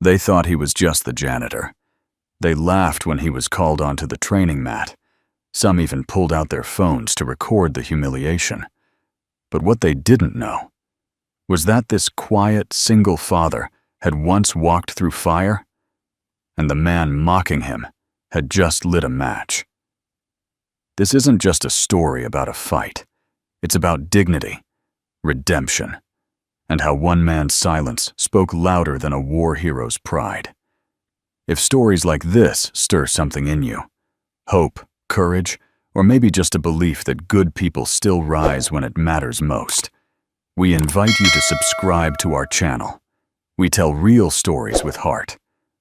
They thought he was just the janitor. They laughed when he was called onto the training mat. Some even pulled out their phones to record the humiliation. But what they didn't know was that this quiet, single father had once walked through fire, and the man mocking him had just lit a match. This isn't just a story about a fight. It's about dignity, redemption, and how one man's silence spoke louder than a war hero's pride. If stories like this stir something in you, hope, courage, or maybe just a belief that good people still rise when it matters most, we invite you to subscribe to our channel. We tell real stories with heart,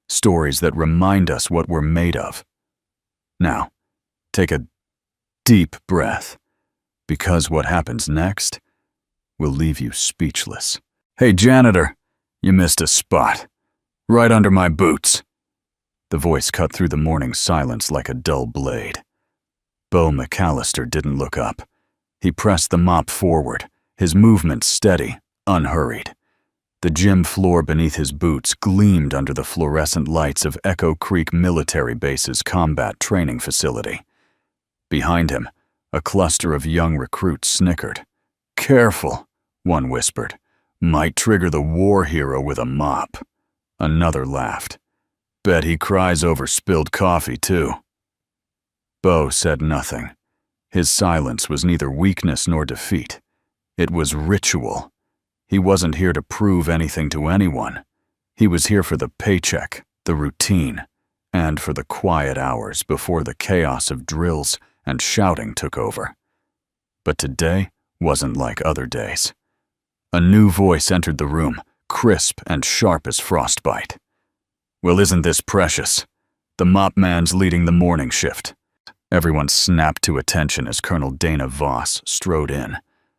stories that remind us what we're made of. Now, take a deep breath, because what happens next will leave you speechless. Hey, janitor, you missed a spot. Right under my boots. The voice cut through the morning silence like a dull blade. Bo McAllister didn't look up. He pressed the mop forward, his movements steady, unhurried. The gym floor beneath his boots gleamed under the fluorescent lights of Echo Creek Military Base's combat training facility. Behind him, a cluster of young recruits snickered. "Careful," one whispered. "Might trigger the war hero with a mop." Another laughed. "Bet he cries over spilled coffee, too." Bo said nothing. His silence was neither weakness nor defeat. It was ritual. He wasn't here to prove anything to anyone. He was here for the paycheck, the routine, and for the quiet hours before the chaos of drills and shouting took over. But today wasn't like other days. A new voice entered the room, crisp and sharp as frostbite. "Well, isn't this precious? The mop man's leading the morning shift." Everyone snapped to attention as Colonel Dana Voss strode in,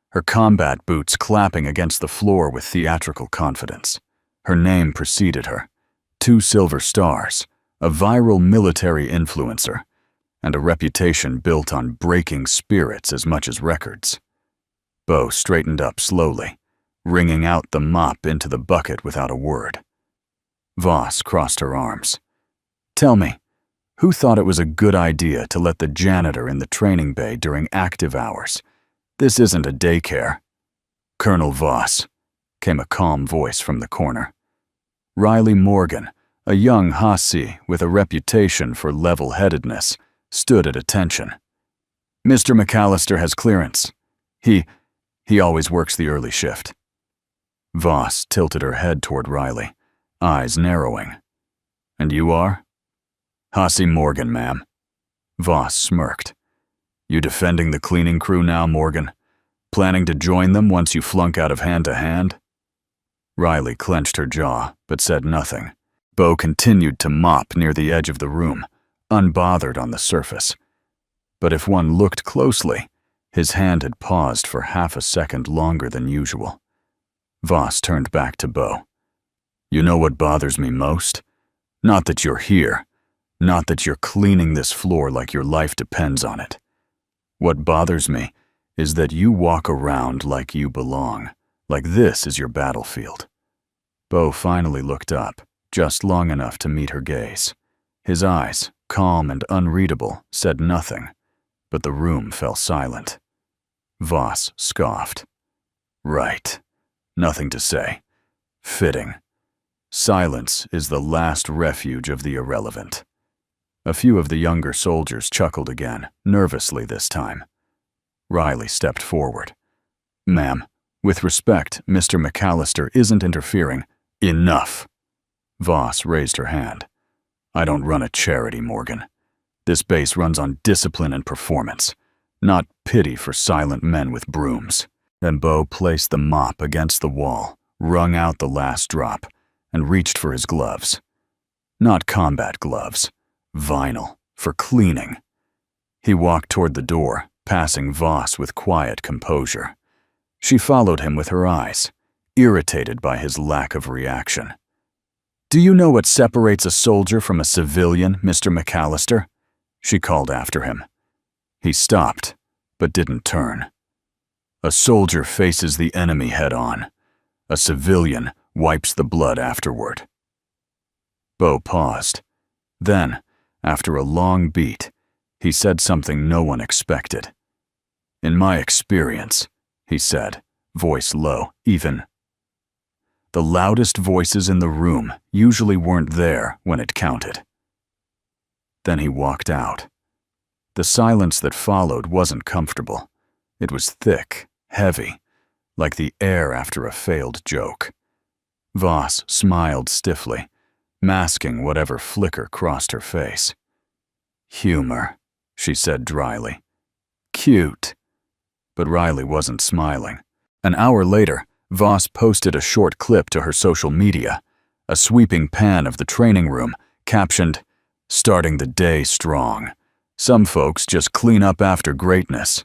her combat boots clapping against the floor with theatrical confidence. Her name preceded her: 2 silver stars, a viral military influencer, and a reputation built on breaking spirits as much as records. Bo straightened up slowly, wringing out the mop into the bucket without a word. Voss crossed her arms. "Tell me, who thought it was a good idea to let the janitor in the training bay during active hours? This isn't a daycare." "Colonel Voss," came a calm voice from the corner. Riley Morgan, a young Hasi with a reputation for level-headedness, stood at attention. "Mr. McAllister has clearance. He always works the early shift." Voss tilted her head toward Riley, eyes narrowing. "And you are?" "Hasi Morgan, ma'am." Voss smirked. "You defending the cleaning crew now, Morgan? Planning to join them once you flunk out of hand-to-hand?" Riley clenched her jaw, but said nothing. Bo continued to mop near the edge of the room, unbothered on the surface. But if one looked closely, his hand had paused for half a second longer than usual. Voss turned back to Bo. "You know what bothers me most? Not that you're here. Not that you're cleaning this floor like your life depends on it. What bothers me is that you walk around like you belong, like this is your battlefield." Bo finally looked up, just long enough to meet her gaze. His eyes, calm and unreadable, said nothing, but the room fell silent. Voss scoffed. "Right. Nothing to say. Fitting. Silence is the last refuge of the irrelevant." A few of the younger soldiers chuckled again, nervously this time. Riley stepped forward. "Ma'am, with respect, Mr. McAllister isn't interfering." "Enough." Voss raised her hand. "I don't run a charity, Morgan. This base runs on discipline and performance, not pity for silent men with brooms." Then Bo placed the mop against the wall, wrung out the last drop, and reached for his gloves. Not combat gloves. Vinyl, for cleaning. He walked toward the door, passing Voss with quiet composure. She followed him with her eyes, irritated by his lack of reaction. "Do you know what separates a soldier from a civilian, Mr. McAllister?" she called after him. He stopped, but didn't turn. "A soldier faces the enemy head-on. A civilian wipes the blood afterward." Bo paused. Then, after a long beat, he said something no one expected. "In my experience," he said, voice low, even. The loudest voices in the room usually weren't there when it counted. Then he walked out. The silence that followed wasn't comfortable. It was thick, heavy, like the air after a failed joke. Voss smiled stiffly, masking whatever flicker crossed her face. "Humor," she said dryly. "Cute." But Riley wasn't smiling. An hour later, Voss posted a short clip to her social media, a sweeping pan of the training room, captioned, "Starting the day strong. Some folks just clean up after greatness."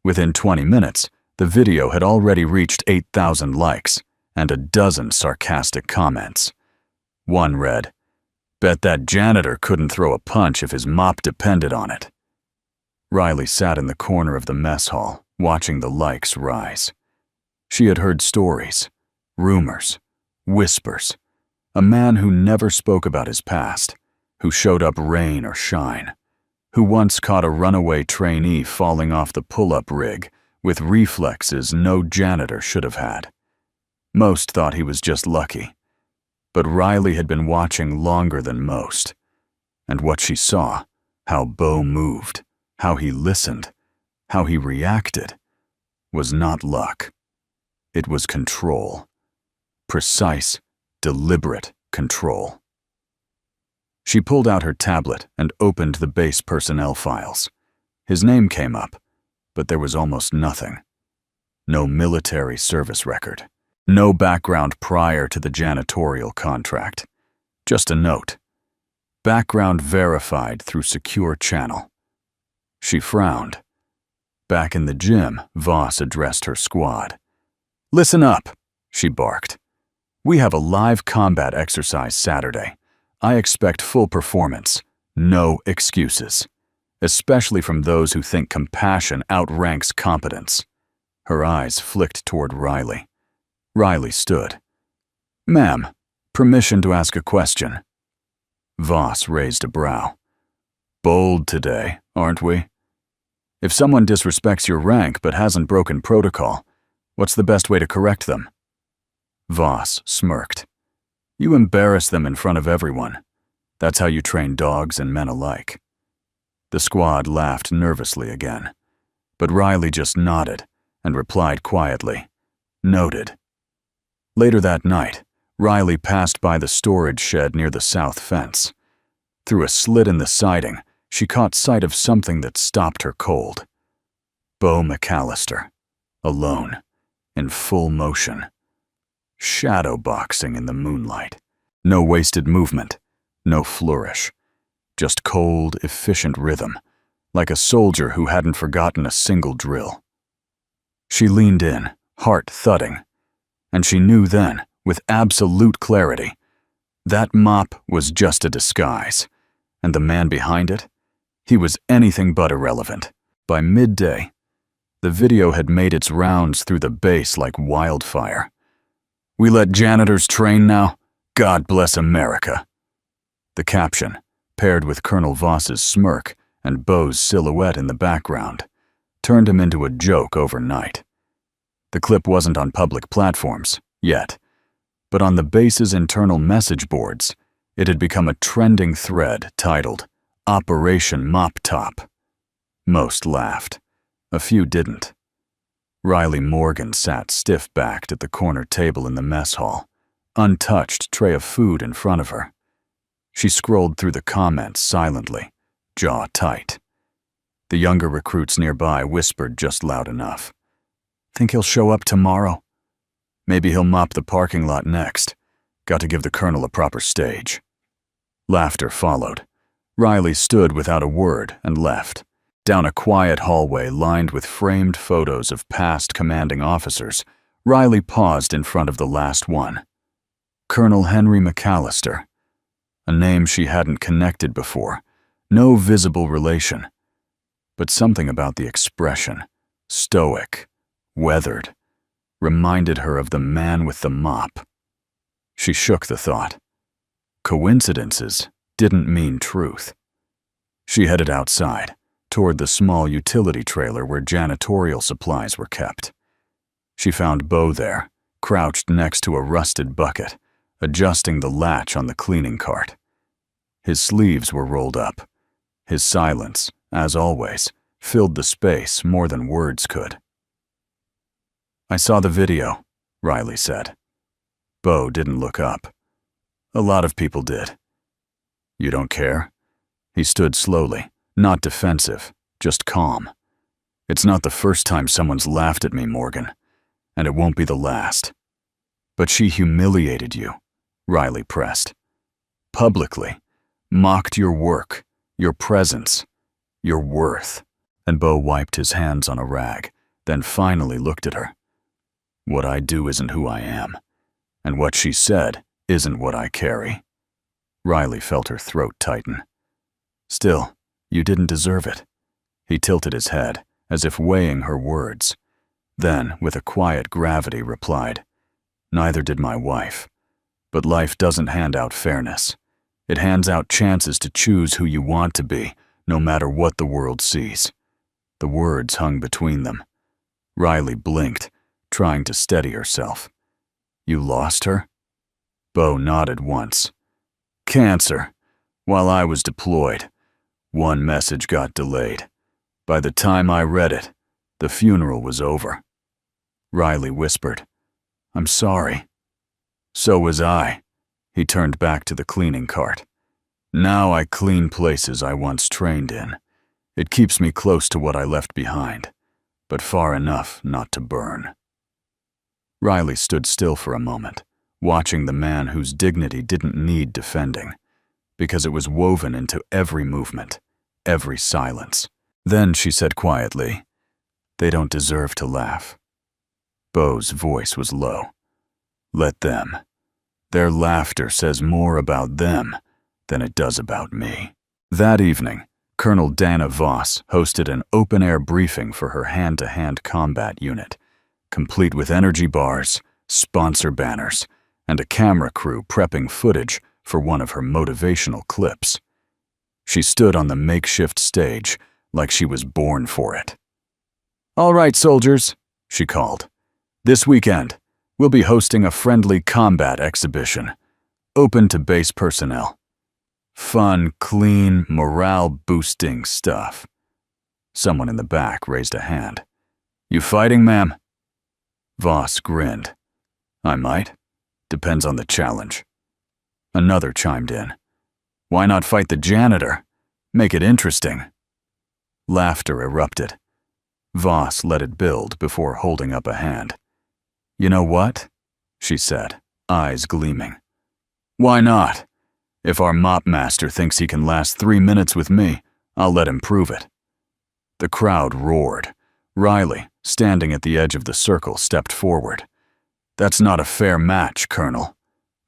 Within 20 minutes, the video had already reached 8,000 likes and a dozen sarcastic comments. One read, "Bet that janitor couldn't throw a punch if his mop depended on it." Riley sat in the corner of the mess hall, watching the likes rise. She had heard stories, rumors, whispers. A man who never spoke about his past, who showed up rain or shine, who once caught a runaway trainee falling off the pull-up rig with reflexes no janitor should have had. Most thought he was just lucky. But Riley had been watching longer than most. And what she saw, how Bo moved, how he listened, how he reacted, was not luck. It was control. Precise, deliberate control. She pulled out her tablet and opened the base personnel files. His name came up, but there was almost nothing. No military service record. No background prior to the janitorial contract. Just a note. Background verified through secure channel. She frowned. Back in the gym, Voss addressed her squad. "Listen up," she barked. "We have a live combat exercise Saturday. I expect full performance, no excuses, especially from those who think compassion outranks competence." Her eyes flicked toward Riley. Riley stood. "Ma'am, permission to ask a question." Voss raised a brow. "Bold today, aren't we? If someone disrespects your rank but hasn't broken protocol, what's the best way to correct them?" Voss smirked. "You embarrass them in front of everyone. That's how you train dogs and men alike." The squad laughed nervously again, but Riley just nodded and replied quietly, "Noted." Later that night, Riley passed by the storage shed near the south fence. Through a slit in the siding, she caught sight of something that stopped her cold. Bo McAllister, alone, in full motion. Shadow boxing in the moonlight. No wasted movement, no flourish. Just cold, efficient rhythm, like a soldier who hadn't forgotten a single drill. She leaned in, heart thudding, and she knew then, with absolute clarity, that mop was just a disguise, and the man behind it, he was anything but irrelevant. By midday, the video had made its rounds through the base like wildfire. "We let janitors train now? God bless America." The caption, paired with Colonel Voss's smirk and Bo's silhouette in the background, turned him into a joke overnight. The clip wasn't on public platforms, yet, but on the base's internal message boards, it had become a trending thread titled, "Operation Mop Top." Most laughed. A few didn't. Riley Morgan sat stiff-backed at the corner table in the mess hall, untouched tray of food in front of her. She scrolled through the comments silently, jaw tight. The younger recruits nearby whispered just loud enough. "Think he'll show up tomorrow? Maybe he'll mop the parking lot next. Got to give the colonel a proper stage." Laughter followed. Riley stood without a word and left. Down a quiet hallway lined with framed photos of past commanding officers, Riley paused in front of the last one. Colonel Henry McAllister. A name she hadn't connected before. No visible relation. But something about the expression, stoic, weathered, reminded her of the man with the mop. She shook the thought. Coincidences didn't mean truth. She headed outside, toward the small utility trailer where janitorial supplies were kept. She found Bo there, crouched next to a rusted bucket, adjusting the latch on the cleaning cart. His sleeves were rolled up. His silence, as always, filled the space more than words could. "I saw the video," Riley said. Bo didn't look up. A lot of people did. "You don't care?" He stood slowly, not defensive, just calm. "It's not the first time someone's laughed at me, Morgan, and it won't be the last." "But she humiliated you," Riley pressed. "Publicly, mocked your work, your presence, your worth." And Bo wiped his hands on a rag, then finally looked at her. "What I do isn't who I am, and what she said isn't what I carry." Riley felt her throat tighten. "Still, you didn't deserve it." He tilted his head, as if weighing her words. Then, with a quiet gravity, replied, "Neither did my wife. But life doesn't hand out fairness. It hands out chances to choose who you want to be, no matter what the world sees." The words hung between them. Riley blinked, trying to steady herself. "You lost her?" Bo nodded once. "Cancer. While I was deployed. One message got delayed. By the time I read it, the funeral was over." Riley whispered, "I'm sorry." "So was I." He turned back to the cleaning cart. "Now I clean places I once trained in. It keeps me close to what I left behind, but far enough not to burn." Riley stood still for a moment, watching the man whose dignity didn't need defending, because it was woven into every movement, every silence. Then she said quietly, "They don't deserve to laugh." Bo's voice was low. "Let them. Their laughter says more about them than it does about me." That evening, Colonel Dana Voss hosted an open-air briefing for her hand-to-hand combat unit, complete with energy bars, sponsor banners, and a camera crew prepping footage for one of her motivational clips. She stood on the makeshift stage like she was born for it. "All right, soldiers," she called. "This weekend, we'll be hosting a friendly combat exhibition, open to base personnel. Fun, clean, morale-boosting stuff." Someone in the back raised a hand. "You fighting, ma'am?" Voss grinned. "I might. Depends on the challenge." Another chimed in. "Why not fight the janitor? Make it interesting." Laughter erupted. Voss let it build before holding up a hand. "You know what?" she said, eyes gleaming. "Why not? If our mop master thinks he can last 3 minutes with me, I'll let him prove it." The crowd roared. Riley, standing at the edge of the circle, stepped forward. "That's not a fair match, Colonel."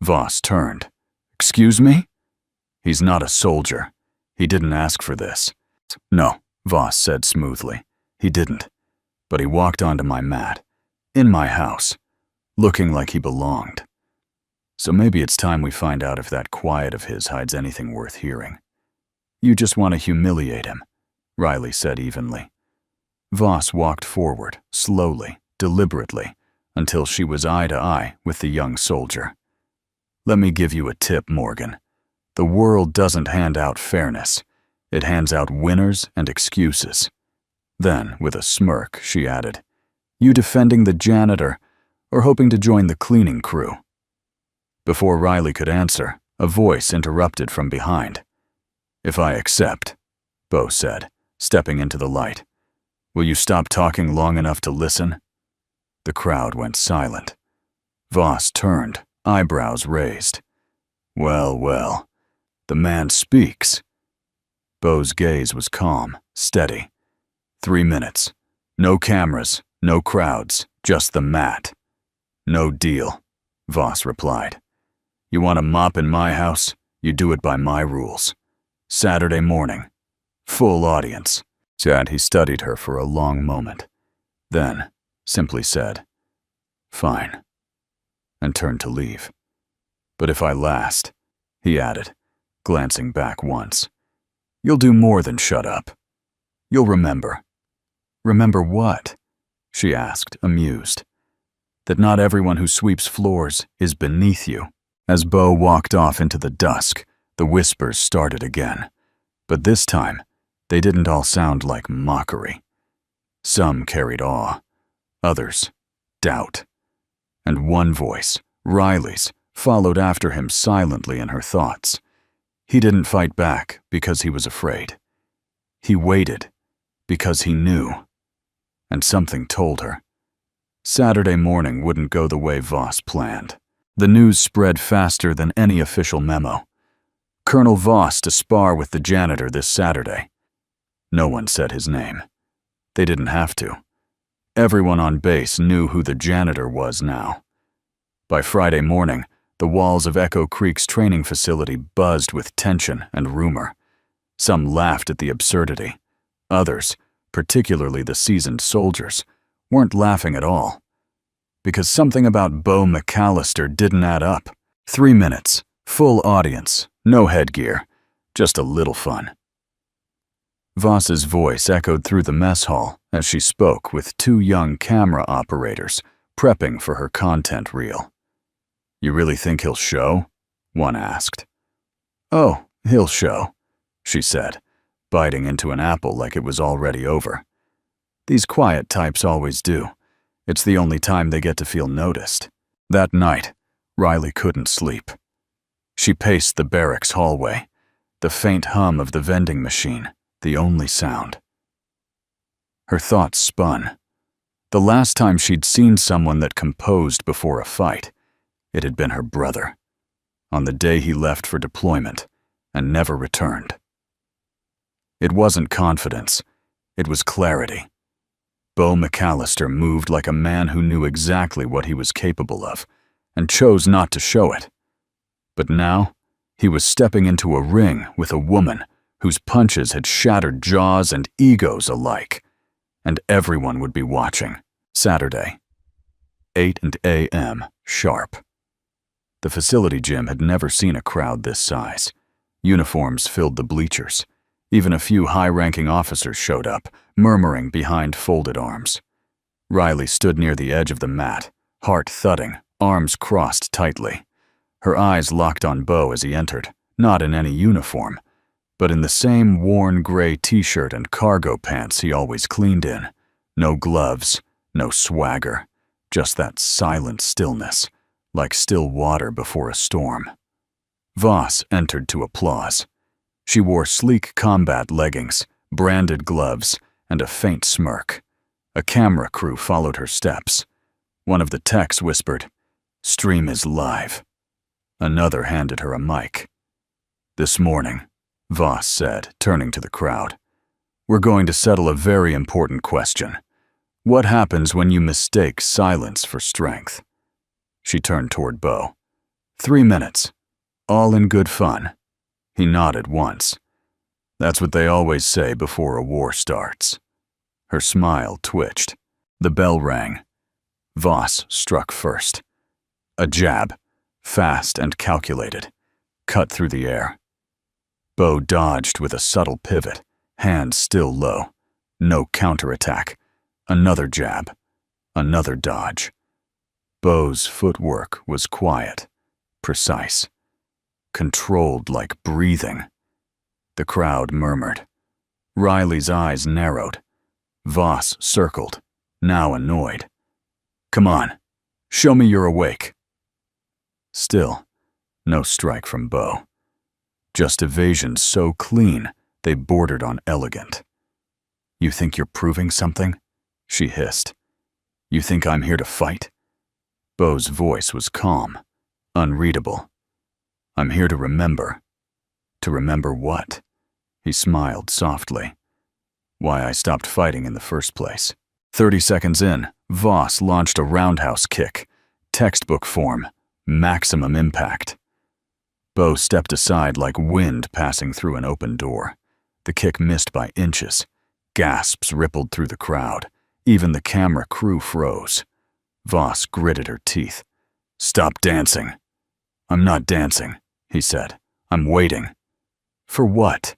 Voss turned. "Excuse me?" "He's not a soldier. He didn't ask for this." "No," Voss said smoothly. "He didn't. But he walked onto my mat, in my house, looking like he belonged. So maybe it's time we find out if that quiet of his hides anything worth hearing." "You just want to humiliate him," Riley said evenly. Voss walked forward, slowly, deliberately, until she was eye to eye with the young soldier. "Let me give you a tip, Morgan. The world doesn't hand out fairness. It hands out winners and excuses." Then, with a smirk, she added, "You defending the janitor, or hoping to join the cleaning crew?" Before Riley could answer, a voice interrupted from behind. "If I accept," Bo said, stepping into the light, "will you stop talking long enough to listen?" The crowd went silent. Voss turned, eyebrows raised. "Well, well, the man speaks." Bo's gaze was calm, steady. 3 minutes. No cameras, no crowds, just the mat. "No deal," Voss replied. "You want a mop in my house? You do it by my rules. Saturday morning. Full audience." He studied her for a long moment. Then, simply said, "Fine," and turned to leave. "But if I last, he added, glancing back once. You'll do more than shut up. You'll remember. Remember what? She asked, amused. That not everyone who sweeps floors is beneath you. As Bo walked off into the dusk, the whispers started again. But this time, they didn't all sound like mockery. Some carried awe, others, doubt. And one voice, Riley's, followed after him silently in her thoughts. He didn't fight back because he was afraid. He waited because he knew. And something told her. Saturday morning wouldn't go the way Voss planned. The news spread faster than any official memo. Colonel Voss to spar with the janitor this Saturday. No one said his name. They didn't have to. Everyone on base knew who the janitor was now. By Friday morning, the walls of Echo Creek's training facility buzzed with tension and rumor. Some laughed at the absurdity. Others, particularly the seasoned soldiers, weren't laughing at all. Because something about Bo McAllister didn't add up. 3 minutes, full audience, no headgear, just a little fun. Voss's voice echoed through the mess hall as she spoke with 2 young camera operators prepping for her content reel. You really think he'll show? One asked. Oh, he'll show, she said, biting into an apple like it was already over. These quiet types always do. It's the only time they get to feel noticed. That night, Riley couldn't sleep. She paced the barracks hallway, the faint hum of the vending machine, the only sound. Her thoughts spun. The last time she'd seen someone that composed before a fight, it had been her brother, on the day he left for deployment and never returned. It wasn't confidence, it was clarity. Bo McAllister moved like a man who knew exactly what he was capable of and chose not to show it. But now, he was stepping into a ring with a woman whose punches had shattered jaws and egos alike, and everyone would be watching. Saturday, 8 a.m. sharp. The facility gym had never seen a crowd this size. Uniforms filled the bleachers. Even a few high-ranking officers showed up, murmuring behind folded arms. Riley stood near the edge of the mat, heart thudding, arms crossed tightly. Her eyes locked on Bo as he entered, not in any uniform, but in the same worn gray t-shirt and cargo pants he always cleaned in. No gloves, no swagger, just that silent stillness, like still water before a storm. Voss entered to applause. She wore sleek combat leggings, branded gloves, and a faint smirk. A camera crew followed her steps. One of the techs whispered, "Stream is live." Another handed her a mic. "This morning," Voss said, turning to the crowd, "we're going to settle a very important question. What happens when you mistake silence for strength?" She turned toward Bo. 3 minutes. All in good fun. He nodded once. That's what they always say before a war starts. Her smile twitched. The bell rang. Voss struck first. A jab, fast and calculated, cut through the air. Bo dodged with a subtle pivot, hands still low. No counterattack. Another jab. Another dodge. Bo's footwork was quiet, precise, controlled like breathing. The crowd murmured. Riley's eyes narrowed. Voss circled, now annoyed. "Come on, show me you're awake." Still, no strike from Bo. Just evasions so clean, they bordered on elegant. "You think you're proving something?" she hissed. "You think I'm here to fight?" Bo's voice was calm, unreadable. "I'm here to remember." "To remember what?" He smiled softly. "Why I stopped fighting in the first place." 30 seconds in, Voss launched a roundhouse kick, textbook form, maximum impact. Bo stepped aside like wind passing through an open door. The kick missed by inches. Gasps rippled through the crowd. Even the camera crew froze. Voss gritted her teeth. "Stop dancing." "I'm not dancing," he said, I'm waiting. For what?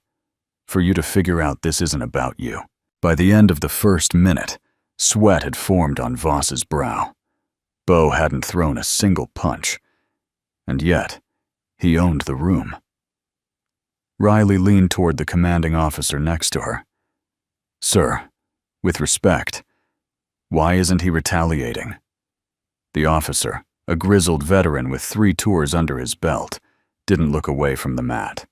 For you to figure out this isn't about you. By the end of the first minute, sweat had formed on Voss's brow. Bo hadn't thrown a single punch, and yet he owned the room. Riley leaned toward the commanding officer next to her. Sir, with respect, why isn't he retaliating? The officer, a grizzled veteran with 3 tours under his belt, didn't look away from the mat.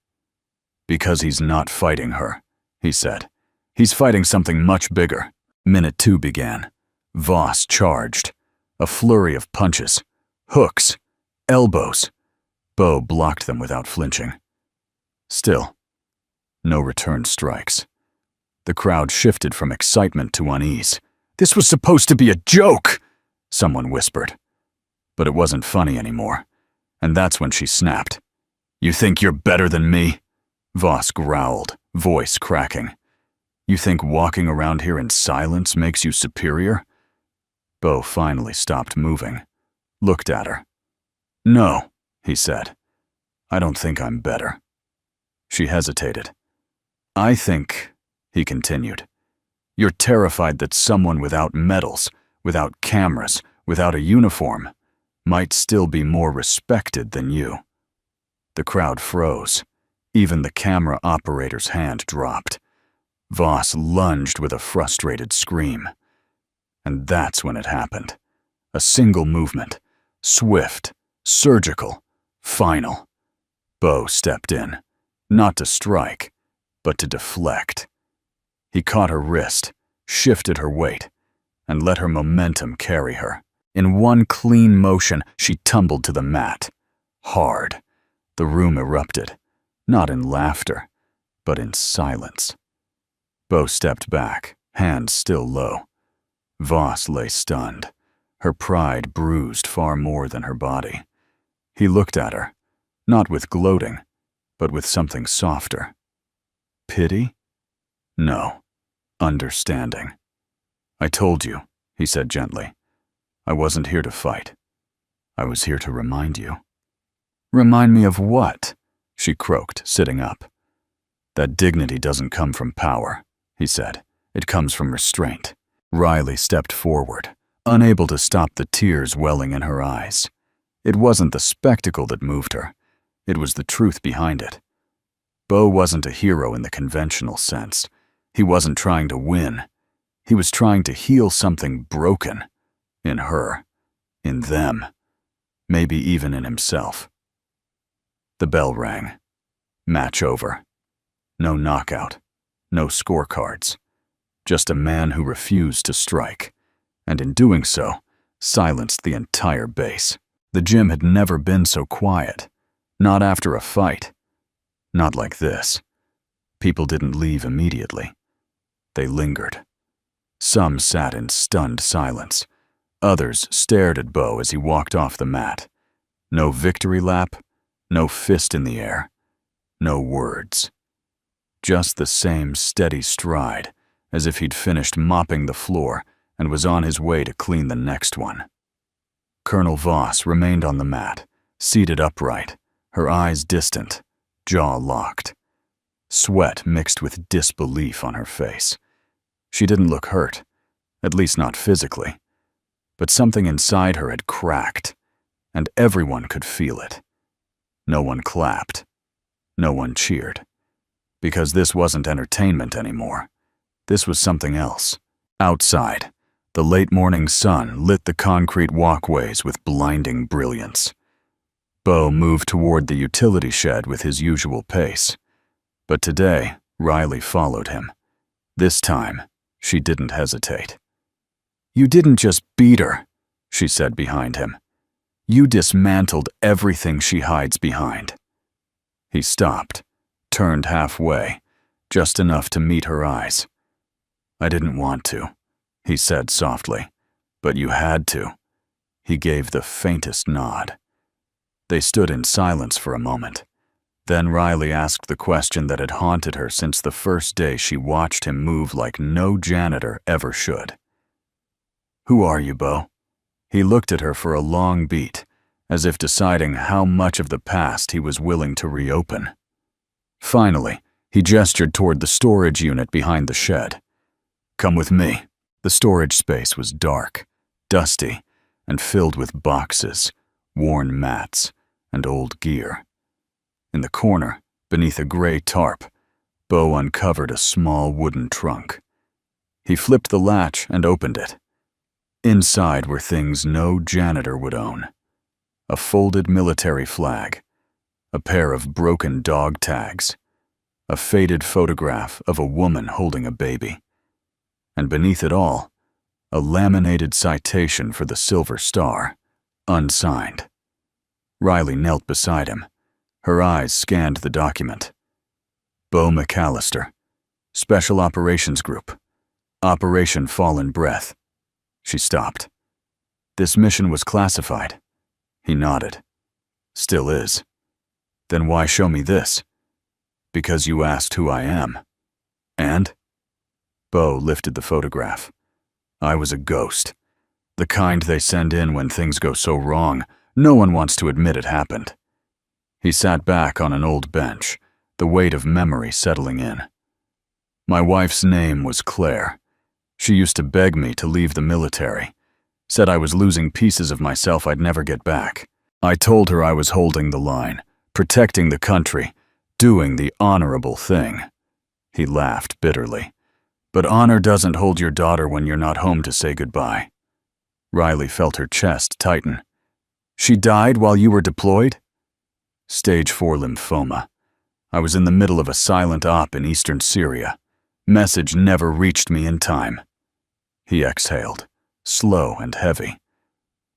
Because he's not fighting her, he said. He's fighting something much bigger. Minute 2 began. Voss charged. A flurry of punches, hooks, elbows. Bo blocked them without flinching. Still, no return strikes. The crowd shifted from excitement to unease. This was supposed to be a joke, someone whispered. But it wasn't funny anymore, and that's when she snapped. You think you're better than me? Voss growled, voice cracking. You think walking around here in silence makes you superior? Bo finally stopped moving, looked at her. No, he said. I don't think I'm better. She hesitated. I think, he continued, you're terrified that someone without medals, without cameras, without a uniform, might still be more respected than you. The crowd froze. Even the camera operator's hand dropped. Voss lunged with a frustrated scream. And that's when it happened. A single movement, swift, surgical, final. Bo stepped in, not to strike, but to deflect. He caught her wrist, shifted her weight, and let her momentum carry her. In one clean motion, she tumbled to the mat. Hard. The room erupted, not in laughter, but in silence. Bo stepped back, hands still low. Voss lay stunned, her pride bruised far more than her body. He looked at her, not with gloating, but with something softer. Pity? No. Understanding. I told you, he said gently. I wasn't here to fight. I was here to remind you. Remind me of what? She croaked, sitting up. That dignity doesn't come from power, he said. It comes from restraint. Riley stepped forward, unable to stop the tears welling in her eyes. It wasn't the spectacle that moved her. It was the truth behind it. Bo wasn't a hero in the conventional sense. He wasn't trying to win. He was trying to heal something broken. In her. In them. Maybe even in himself. The bell rang. Match over. No knockout. No scorecards. Just a man who refused to strike, and in doing so, silenced the entire base. The gym had never been so quiet. Not after a fight. Not like this. People didn't leave immediately. They lingered. Some sat in stunned silence. Others stared at Bo as he walked off the mat. No victory lap, no fist in the air, no words. Just the same steady stride, as if he'd finished mopping the floor and was on his way to clean the next one. Colonel Voss remained on the mat, seated upright, her eyes distant, jaw locked. Sweat mixed with disbelief on her face. She didn't look hurt, at least not physically, but something inside her had cracked, and everyone could feel it. No one clapped. No one cheered. Because this wasn't entertainment anymore. This was something else. Outside, the late morning sun lit the concrete walkways with blinding brilliance. Bo moved toward the utility shed with his usual pace. But today, Riley followed him. This time, she didn't hesitate. You didn't just beat her, she said behind him. You dismantled everything she hides behind. He stopped, turned halfway, just enough to meet her eyes. I didn't want to, he said softly, but you had to. He gave the faintest nod. They stood in silence for a moment. Then Riley asked the question that had haunted her since the first day she watched him move like no janitor ever should. Who are you, Bo? He looked at her for a long beat, as if deciding how much of the past he was willing to reopen. Finally, he gestured toward the storage unit behind the shed. "Come with me." The storage space was dark, dusty, and filled with boxes, worn mats, and old gear. In the corner, beneath a gray tarp, Bo uncovered a small wooden trunk. He flipped the latch and opened it. Inside were things no janitor would own: a folded military flag, a pair of broken dog tags, a faded photograph of a woman holding a baby, and beneath it all, a laminated citation for the Silver Star, unsigned. Riley knelt beside him. Her eyes scanned the document. Bo McAllister, Special Operations Group, Operation Fallen Breath. She stopped. This mission was classified. He nodded. Still is. Then why show me this? Because you asked who I am. And? Bo lifted the photograph. I was a ghost. The kind they send in when things go so wrong, no one wants to admit it happened. He sat back on an old bench, the weight of memory settling in. My wife's name was Claire. She used to beg me to leave the military, said I was losing pieces of myself I'd never get back. I told her I was holding the line, protecting the country, doing the honorable thing. He laughed bitterly. But honor doesn't hold your daughter when you're not home to say goodbye. Riley felt her chest tighten. She died while you were deployed? Stage 4 lymphoma. I was in the middle of a silent op in eastern Syria. Message never reached me in time. He exhaled, slow and heavy.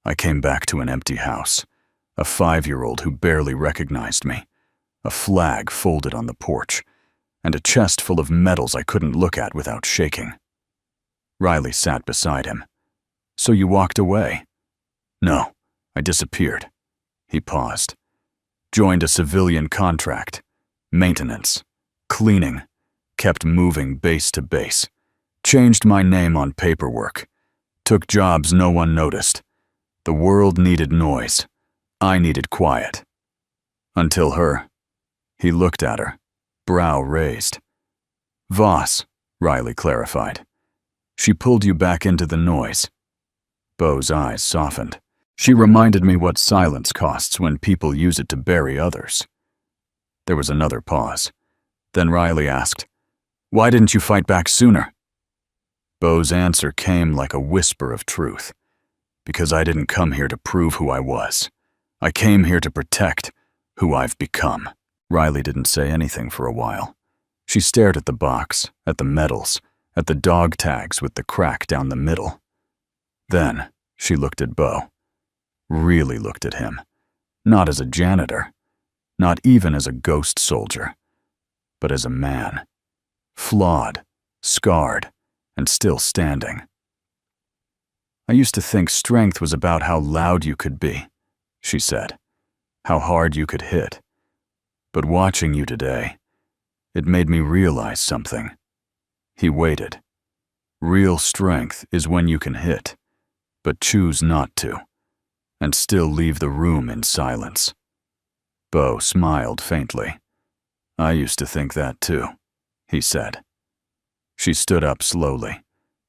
I came back to an empty house, a 5-year-old who barely recognized me, a flag folded on the porch, and a chest full of medals I couldn't look at without shaking. Riley sat beside him. So you walked away? No, I disappeared. He paused. Joined a civilian contract. Maintenance. Cleaning. Kept moving base to base. Changed my name on paperwork. Took jobs no one noticed. The world needed noise. I needed quiet. Until her. He looked at her, brow raised. Voss, Riley clarified. She pulled you back into the noise. Bo's eyes softened. She reminded me what silence costs when people use it to bury others. There was another pause. Then Riley asked, "Why didn't you fight back sooner?" Bo's answer came like a whisper of truth. Because I didn't come here to prove who I was. I came here to protect who I've become. Riley didn't say anything for a while. She stared at the box, at the medals, at the dog tags with the crack down the middle. Then she looked at Bo. Really looked at him. Not as a janitor. Not even as a ghost soldier. But as a man. Flawed, scarred, and still standing. I used to think strength was about how loud you could be, she said. How hard you could hit. But watching you today, it made me realize something. He waited. Real strength is when you can hit, but choose not to, and still leave the room in silence. Bo smiled faintly. I used to think that too, he said. She stood up slowly,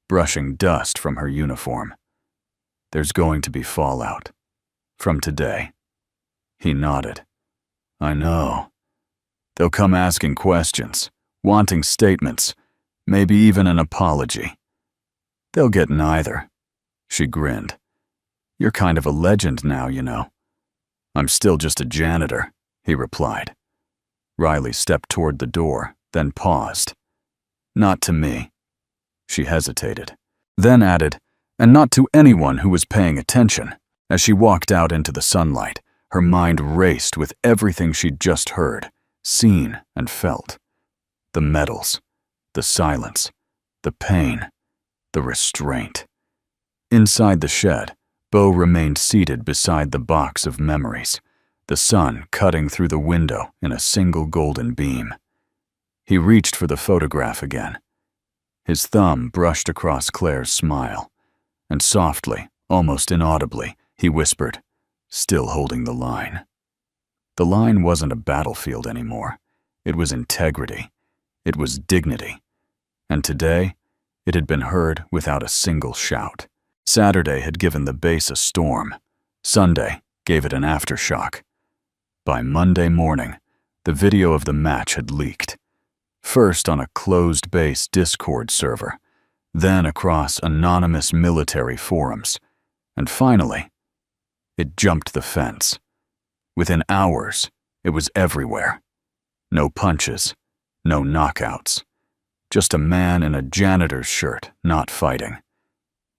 brushing dust from her uniform. There's going to be fallout. From today. He nodded. I know. They'll come asking questions, wanting statements, maybe even an apology. They'll get neither. She grinned. You're kind of a legend now, you know. I'm still just a janitor, he replied. Riley stepped toward the door, then paused. Not to me. She hesitated, then added, and not to anyone who was paying attention. As she walked out into the sunlight, her mind raced with everything she'd just heard, seen and felt. The medals, the silence, the pain, the restraint. Inside the shed, Bo remained seated beside the box of memories, the sun cutting through the window in a single golden beam. He reached for the photograph again. His thumb brushed across Claire's smile, and softly, almost inaudibly, he whispered, still holding the line. The line wasn't a battlefield anymore. It was integrity. It was dignity. And today, it had been heard without a single shout. Saturday had given the base a storm. Sunday gave it an aftershock. By Monday morning, the video of the match had leaked. First on a closed base Discord server, then across anonymous military forums, and finally, it jumped the fence. Within hours, it was everywhere. No punches, no knockouts. Just a man in a janitor's shirt not fighting,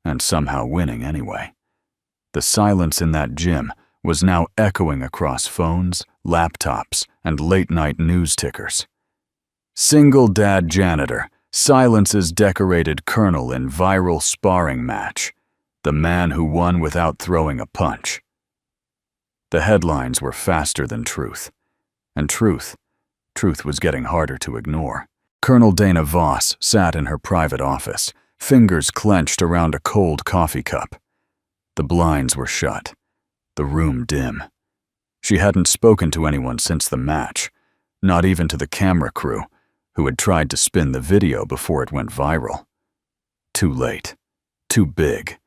and somehow winning anyway. The silence in that gym was now echoing across phones, laptops, and late-night news tickers. Single dad janitor silences decorated colonel in viral sparring match. The man who won without throwing a punch. The headlines were faster than truth. And truth was getting harder to ignore. Colonel Dana Voss sat in her private office, fingers clenched around a cold coffee cup. The blinds were shut, the room dim. She hadn't spoken to anyone since the match, not even to the camera crew, who had tried to spin the video before it went viral. Too late, too big.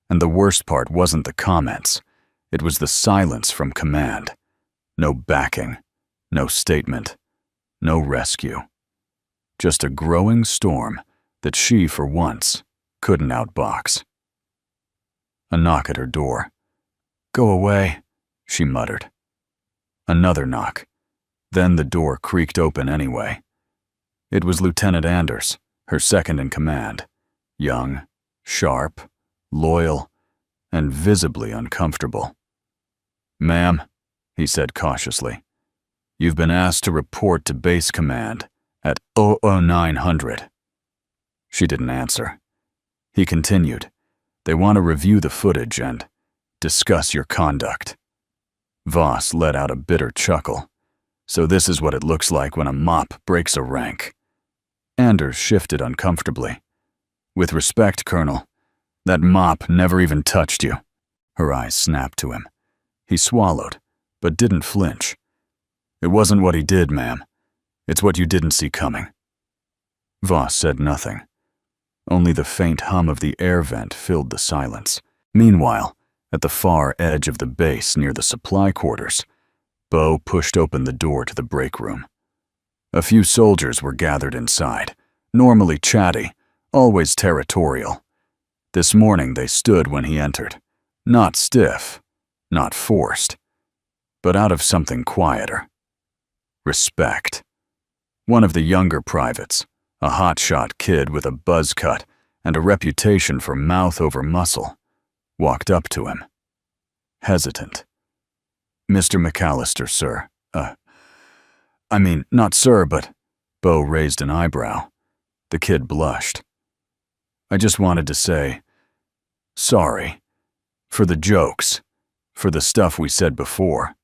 And the worst part wasn't the comments. It was the silence from command. No backing, no statement, no rescue. Just a growing storm that she, for once, couldn't outbox. A knock at her door. "Go away," she muttered. Another knock. Then the door creaked open anyway. It was Lieutenant Anders, her second in command. Young, sharp, loyal, and visibly uncomfortable. "Ma'am," he said cautiously, "you've been asked to report to base command at 00900. She didn't answer. He continued, "They want to review the footage and discuss your conduct." Voss let out a bitter chuckle. "So this is what it looks like when a mop breaks a rank." Anders shifted uncomfortably. "With respect, Colonel, that mop never even touched you." Her eyes snapped to him. He swallowed, but didn't flinch. "It wasn't what he did, ma'am. It's what you didn't see coming." Voss said nothing. Only the faint hum of the air vent filled the silence. Meanwhile, at the far edge of the base near the supply quarters, Bo pushed open the door to the break room. A few soldiers were gathered inside, normally chatty, always territorial. This morning they stood when he entered, not stiff, not forced, but out of something quieter. Respect. One of the younger privates, a hotshot kid with a buzz cut and a reputation for mouth over muscle, walked up to him. Hesitant. "Mr. McAllister, sir. Not sir, but..." Bo raised an eyebrow. The kid blushed. "I just wanted to say, sorry. For the jokes. For the stuff we said before."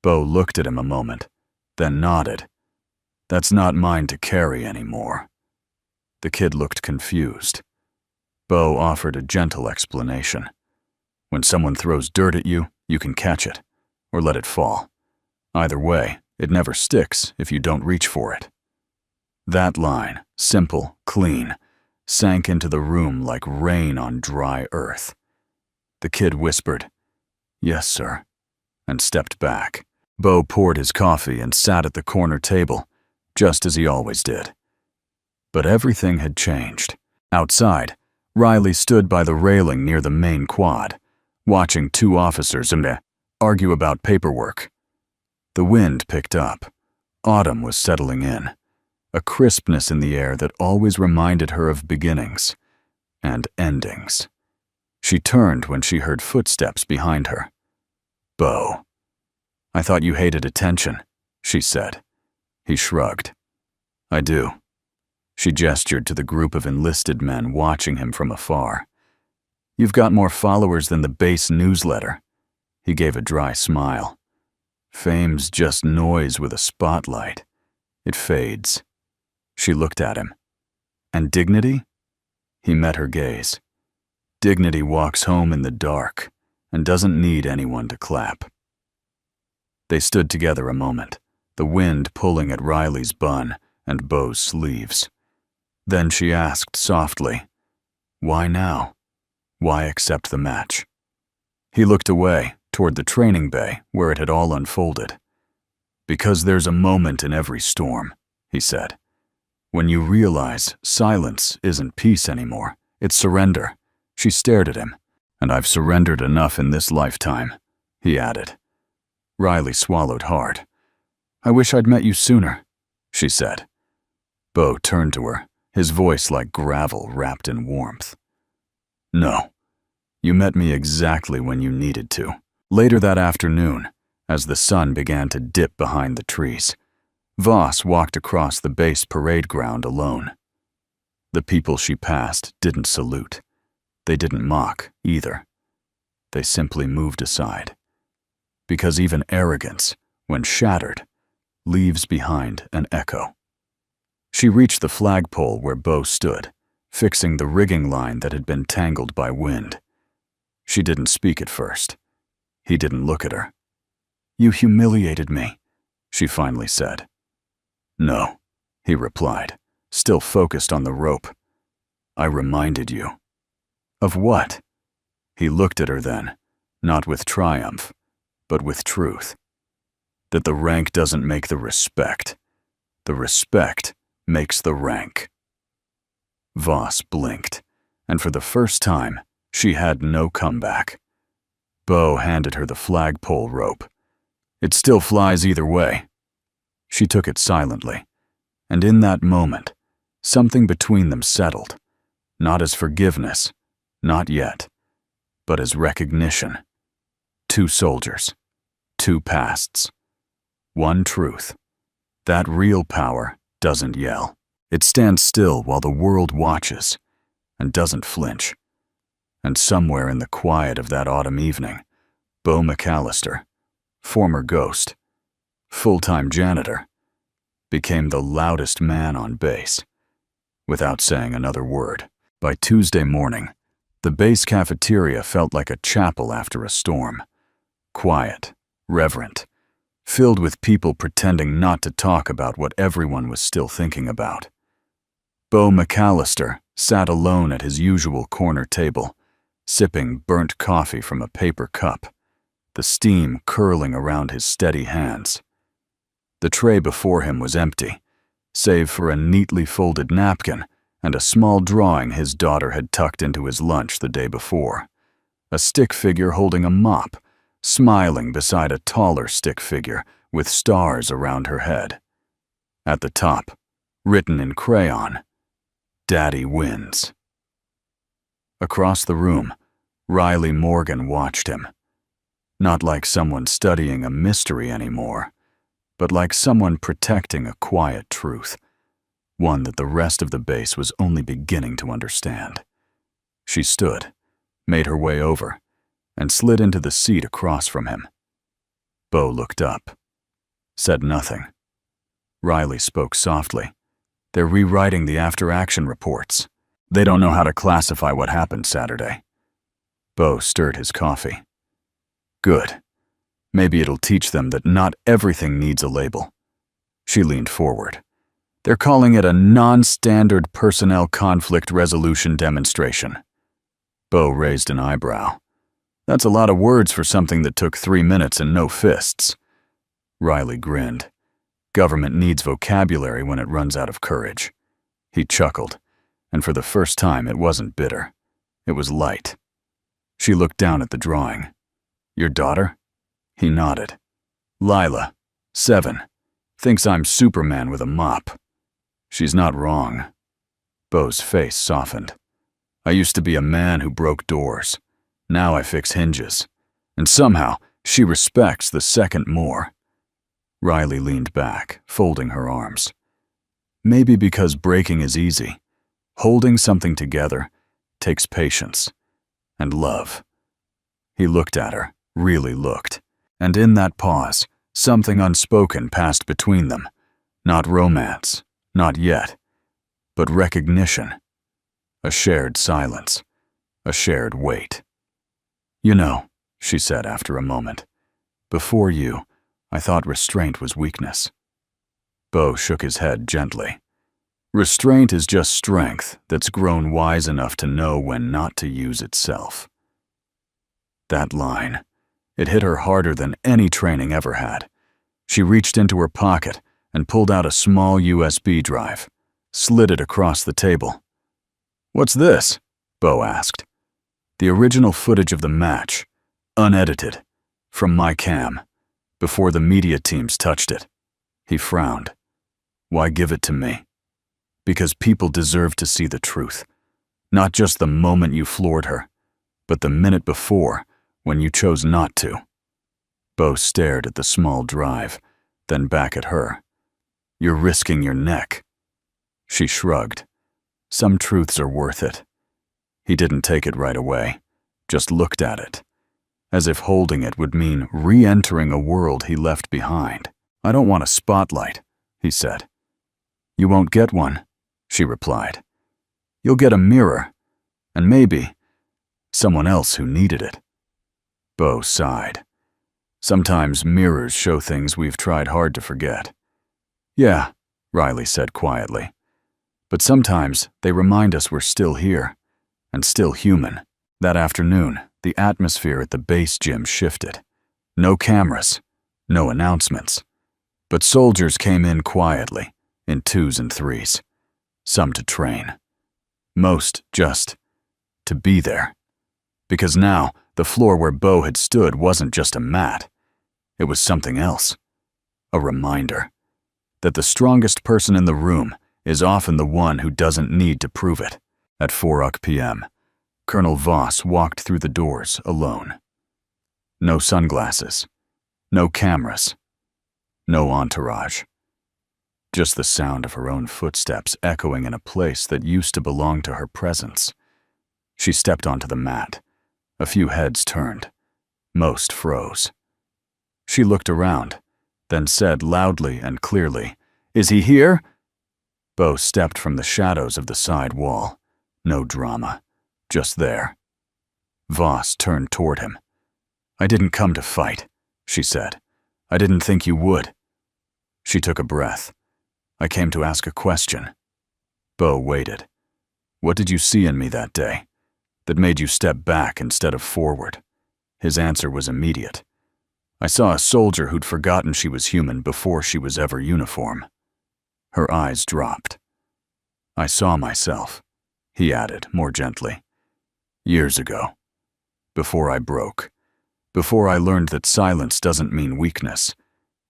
Bo looked at him a moment, then nodded. "That's not mine to carry anymore." The kid looked confused. Bo offered a gentle explanation. "When someone throws dirt at you, you can catch it, or let it fall. Either way, it never sticks if you don't reach for it." That line, simple, clean, sank into the room like rain on dry earth. The kid whispered, "Yes, sir," and stepped back. Bo poured his coffee and sat at the corner table, just as he always did. But everything had changed. Outside, Riley stood by the railing near the main quad, watching two officers argue about paperwork. The wind picked up. Autumn was settling in, a crispness in the air that always reminded her of beginnings and endings. She turned when she heard footsteps behind her. "Bo, I thought you hated attention," she said. He shrugged. "I do." She gestured to the group of enlisted men watching him from afar. "You've got more followers than the base newsletter." He gave a dry smile. "Fame's just noise with a spotlight. It fades." She looked at him. "And dignity?" He met her gaze. "Dignity walks home in the dark, and doesn't need anyone to clap. They stood together a moment, the wind pulling at Riley's bun and Beau's sleeves. Then she asked softly, "Why now? Why accept the match?" He looked away, toward the training bay where it had all unfolded. "Because there's a moment in every storm," he said. "When you realize silence isn't peace anymore, it's surrender." She stared at him. "And I've surrendered enough in this lifetime," he added. Riley swallowed hard. "I wish I'd met you sooner," she said. Beau turned to her, his voice like gravel wrapped in warmth. "No, you met me exactly when you needed to." Later that afternoon, as the sun began to dip behind the trees, Voss walked across the base parade ground alone. The people she passed didn't salute. They didn't mock, either. They simply moved aside. Because even arrogance, when shattered, leaves behind an echo. She reached the flagpole where Beau stood, fixing the rigging line that had been tangled by wind. She didn't speak at first. He didn't look at her. "You humiliated me," she finally said. "No," he replied, still focused on the rope. "I reminded you." "Of what?" He looked at her then, not with triumph, but with truth. That the rank doesn't make the respect. The respect makes the rank. Voss blinked, and for the first time, she had no comeback. Beau handed her the flagpole rope. "It still flies either way." She took it silently, and in that moment, something between them settled, not as forgiveness, not yet, but as recognition. Two soldiers, two pasts, one truth. That real power doesn't yell. It stands still while the world watches and doesn't flinch. And somewhere in the quiet of that autumn evening, Beau McAllister, former ghost, full-time janitor, became the loudest man on base, without saying another word. By Tuesday morning, the base cafeteria felt like a chapel after a storm. Quiet, reverent, filled with people pretending not to talk about what everyone was still thinking about. Beau McAllister sat alone at his usual corner table, sipping burnt coffee from a paper cup, the steam curling around his steady hands. The tray before him was empty, save for a neatly folded napkin and a small drawing his daughter had tucked into his lunch the day before. A stick figure holding a mop, smiling beside a taller stick figure with stars around her head. At the top, written in crayon, "Daddy wins." Across the room, Riley Morgan watched him. Not like someone studying a mystery anymore, but like someone protecting a quiet truth, one that the rest of the base was only beginning to understand. She stood, made her way over, and slid into the seat across from him. Beau looked up, said nothing. Riley spoke softly. "They're rewriting the after-action reports. They don't know how to classify what happened Saturday." Beau stirred his coffee. "Good. Maybe it'll teach them that not everything needs a label." She leaned forward. "They're calling it a non-standard personnel conflict resolution demonstration." Beau raised an eyebrow. "That's a lot of words for something that took 3 minutes and no fists." Riley grinned. "Government needs vocabulary when it runs out of courage." He chuckled, and for the first time it wasn't bitter. It was light. She looked down at the drawing. "Your daughter?" He nodded. "Lila, 7, thinks I'm Superman with a mop." "She's not wrong." Beau's face softened. "I used to be a man who broke doors. Now I fix hinges. And somehow, she respects the second more." Riley leaned back, folding her arms. "Maybe because breaking is easy. Holding something together takes patience. And love." He looked at her, really looked. And in that pause, something unspoken passed between them. Not romance, not yet, but recognition. A shared silence, a shared weight. "You know," she said after a moment. "Before you, I thought restraint was weakness." Bo shook his head gently. "Restraint is just strength that's grown wise enough to know when not to use itself." That line, it hit her harder than any training ever had. She reached into her pocket and pulled out a small USB drive, slid it across the table. "What's this?" Bo asked. "The original footage of the match, unedited, from my cam, before the media teams touched it." He frowned. "Why give it to me?" "Because people deserve to see the truth. Not just the moment you floored her, but the minute before, when you chose not to." Bo stared at the small drive, then back at her. "You're risking your neck." She shrugged. "Some truths are worth it." He didn't take it right away, just looked at it, as if holding it would mean re-entering a world he left behind. "I don't want a spotlight," he said. "You won't get one," she replied. "You'll get a mirror, and maybe someone else who needed it." Bo sighed. "Sometimes mirrors show things we've tried hard to forget." "Yeah," Riley said quietly. "But sometimes they remind us we're still here, and still human." That afternoon, the atmosphere at the base gym shifted. No cameras, no announcements. But soldiers came in quietly, in 2s and 3s. Some to train. Most just to be there. Because now, the floor where Bo had stood wasn't just a mat. It was something else. A reminder that the strongest person in the room is often the one who doesn't need to prove it. At 4 p.m., Colonel Voss walked through the doors alone. No sunglasses, no cameras, no entourage. Just the sound of her own footsteps echoing in a place that used to belong to her presence. She stepped onto the mat. A few heads turned. Most froze. She looked around, then said loudly and clearly, "Is he here?" Bo stepped from the shadows of the side wall. No drama. Just there. Voss turned toward him. "I didn't come to fight," she said. "I didn't think you would." She took a breath. "I came to ask a question." Bo waited. "What did you see in me that day that made you step back instead of forward?" His answer was immediate. "I saw a soldier who'd forgotten she was human before she was ever uniform." Her eyes dropped. "I saw myself," he added more gently. "Years ago. Before I broke. Before I learned that silence doesn't mean weakness.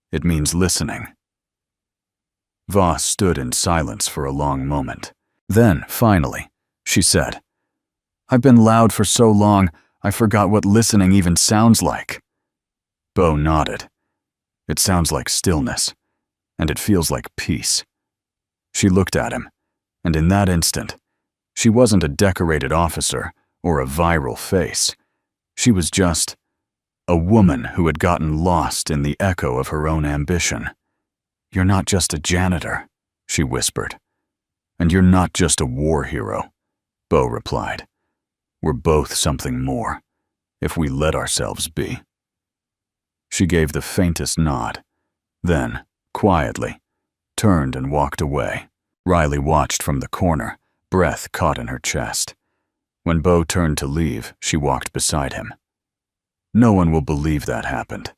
It means listening." Voss stood in silence for a long moment. Then, finally, she said, "I've been loud for so long, I forgot what listening even sounds like." Bo nodded. "It sounds like stillness, and it feels like peace." She looked at him, and in that instant, she wasn't a decorated officer or a viral face. She was just a woman who had gotten lost in the echo of her own ambition. "You're not just a janitor," she whispered. "And you're not just a war hero," Bo replied. "We're both something more, if we let ourselves be." She gave the faintest nod, then, quietly, turned and walked away. Riley watched from the corner, breath caught in her chest. When Bo turned to leave, she walked beside him. "No one will believe that happened."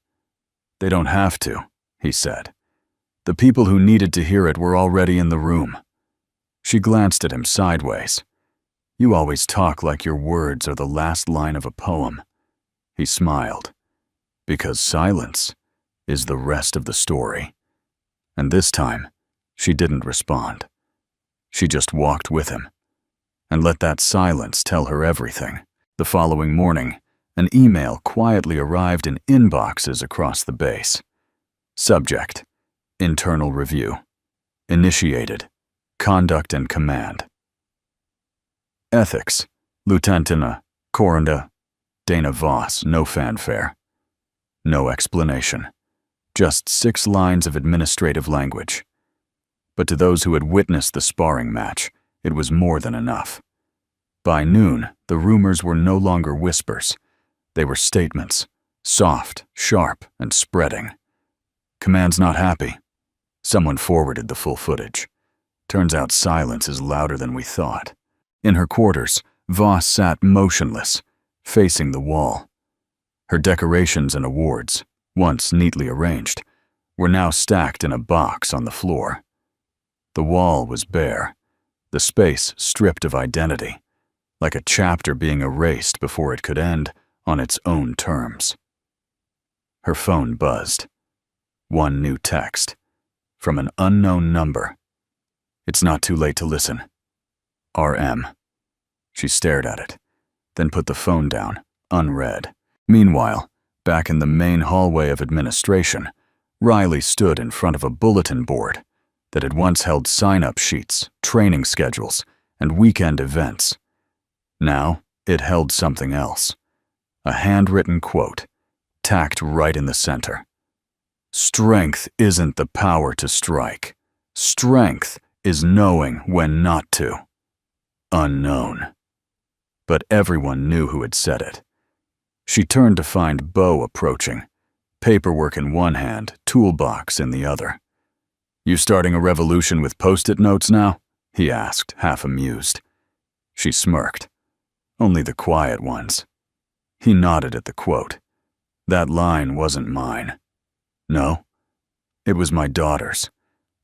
"They don't have to," he said. "The people who needed to hear it were already in the room." She glanced at him sideways. "You always talk like your words are the last line of a poem." He smiled. "Because silence is the rest of the story." And this time, she didn't respond. She just walked with him, and let that silence tell her everything. The following morning, an email quietly arrived in inboxes across the base. Subject: Internal Review. Initiated: Conduct and Command. Ethics: Lieutenant Coronda Dana Voss. No fanfare. No explanation. Just 6 lines of administrative language. But to those who had witnessed the sparring match, it was more than enough. By noon, the rumors were no longer whispers. They were statements, soft, sharp, and spreading. "Command's not happy." Someone forwarded the full footage. Turns out silence is louder than we thought. In her quarters, Voss sat motionless, facing the wall. Her decorations and awards, once neatly arranged, were now stacked in a box on the floor. The wall was bare, the space stripped of identity, like a chapter being erased before it could end on its own terms. Her phone buzzed. One new text, from an unknown number. "It's not too late to listen. RM." She stared at it, then put the phone down, unread. Meanwhile, back in the main hallway of administration, Riley stood in front of a bulletin board that had once held sign-up sheets, training schedules, and weekend events. Now, it held something else. A handwritten quote, tacked right in the center. "Strength isn't the power to strike. Strength is knowing when not to." Unknown. But everyone knew who had said it. She turned to find Bo approaching, paperwork in one hand, toolbox in the other. "You starting a revolution with post-it notes now?" he asked, half amused. She smirked. "Only the quiet ones." He nodded at the quote. "That line wasn't mine." "No? It was my daughter's,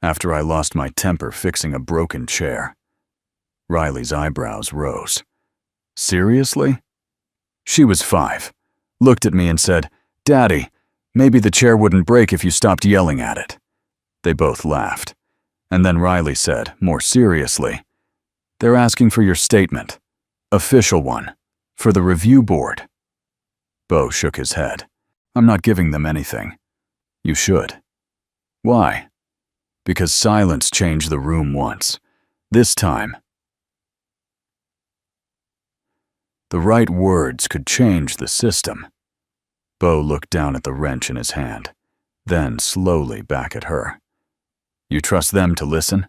after I lost my temper fixing a broken chair." Riley's eyebrows rose. "Seriously?" "She was 5, looked at me and said, 'Daddy, maybe the chair wouldn't break if you stopped yelling at it.'" They both laughed. And then Riley said, more seriously, "They're asking for your statement. Official one. For the review board." Bo shook his head. "I'm not giving them anything." "You should." "Why?" "Because silence changed the room once. This time, the right words could change the system." Bo looked down at the wrench in his hand, then slowly back at her. "You trust them to listen?"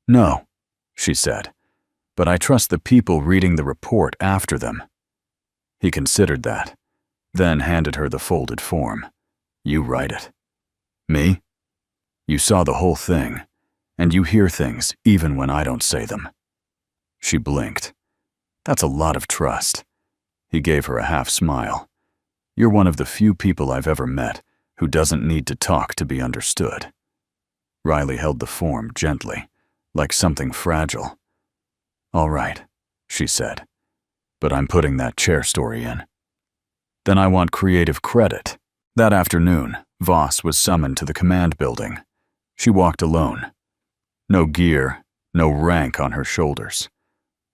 "No," she said, "but I trust the people reading the report after them." He considered that, then handed her the folded form. "You write it." "Me? You saw the whole thing, and you hear things even when I don't say them." She blinked. "That's a lot of trust." He gave her a half smile. "You're one of the few people I've ever met who doesn't need to talk to be understood." Riley held the form gently, like something fragile. "All right," she said, "but I'm putting that chair story in." "Then I want creative credit." That afternoon, Voss was summoned to the command building. She walked alone. No gear, no rank on her shoulders.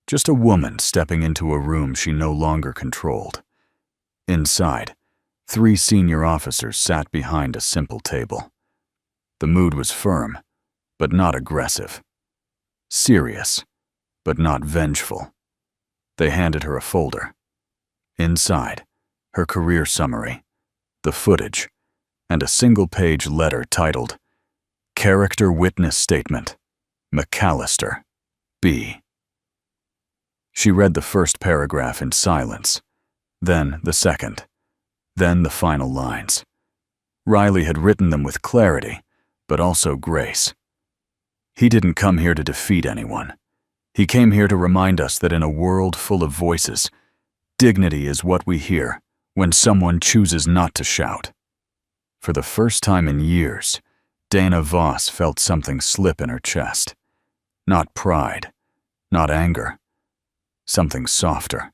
Just a woman stepping into a room she no longer controlled. Inside, 3 senior officers sat behind a simple table. The mood was firm, but not aggressive. Serious, but not vengeful. They handed her a folder. Inside, her career summary, the footage, and a single-page letter titled, "Character Witness Statement, McAllister, B." She read the first paragraph in silence, then the second, then the final lines. Riley had written them with clarity, but also grace. He didn't come here to defeat anyone. He came here to remind us that in a world full of voices, dignity is what we hear when someone chooses not to shout. For the first time in years, Dana Voss felt something slip in her chest. Not pride, not anger. Something softer.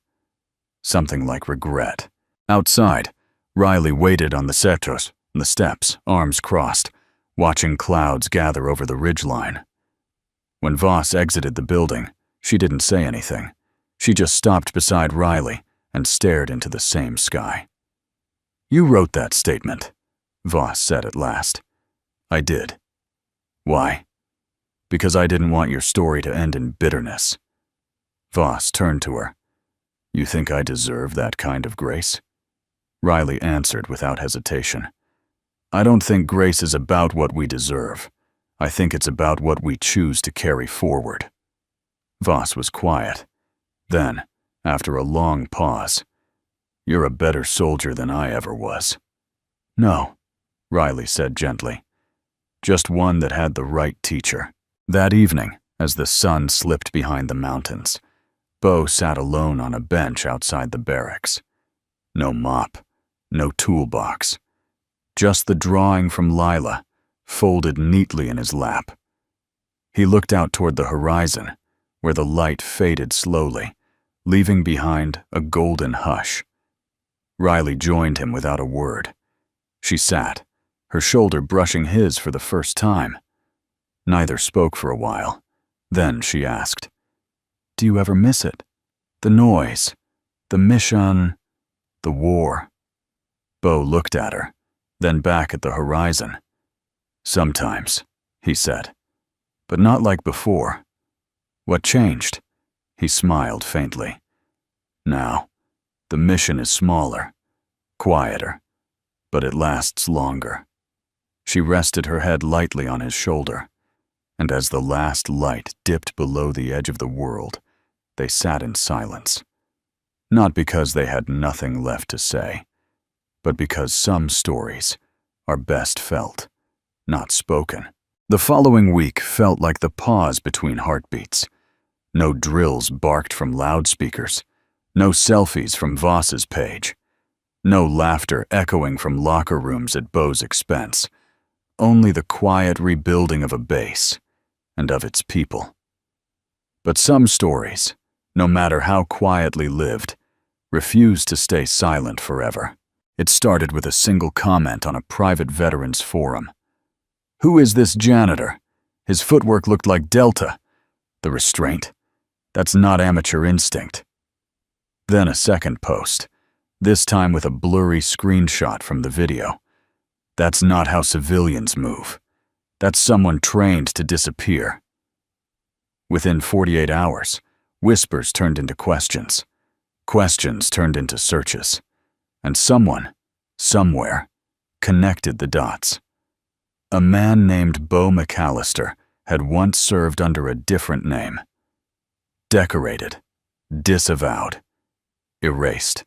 Something like regret. Outside, Riley waited on the steps, arms crossed, watching clouds gather over the ridgeline. When Voss exited the building, she didn't say anything. She just stopped beside Riley and stared into the same sky. "You wrote that statement," Voss said at last. "I did." "Why?" "Because I didn't want your story to end in bitterness." Voss turned to her. "You think I deserve that kind of grace?" Riley answered without hesitation. "I don't think grace is about what we deserve. I think it's about what we choose to carry forward." Voss was quiet. Then, after a long pause, You're a better soldier than I ever was." "No," Riley said gently. "Just one that had the right teacher." That evening, as the sun slipped behind the mountains, Bo sat alone on a bench outside the barracks. No mop, no toolbox. Just the drawing from Lila, folded neatly in his lap. He looked out toward the horizon, where the light faded slowly, leaving behind a golden hush. Riley joined him without a word. She sat, her shoulder brushing his for the first time. Neither spoke for a while. Then she asked, "Do you ever miss it? The noise, the mission, the war?" Bo looked at her, then back at the horizon. "Sometimes," he said, "but not like before." "What changed?" He smiled faintly. "Now, the mission is smaller, quieter, but it lasts longer." She rested her head lightly on his shoulder, and as the last light dipped below the edge of the world, they sat in silence. Not because they had nothing left to say, but because some stories are best felt, not spoken. The following week felt like the pause between heartbeats. No drills barked from loudspeakers, no selfies from Voss's page, no laughter echoing from locker rooms at Bo's expense, only the quiet rebuilding of a base and of its people. But some stories, no matter how quietly lived, refused to stay silent forever. It started with a single comment on a private veterans forum. "Who is this janitor? His footwork looked like Delta. The restraint. That's not amateur instinct." Then a second post, this time with a blurry screenshot from the video. "That's not how civilians move. That's someone trained to disappear." Within 48 hours, whispers turned into questions. Questions turned into searches. And someone, somewhere, connected the dots. A man named Bo McAllister had once served under a different name. Decorated, disavowed, erased.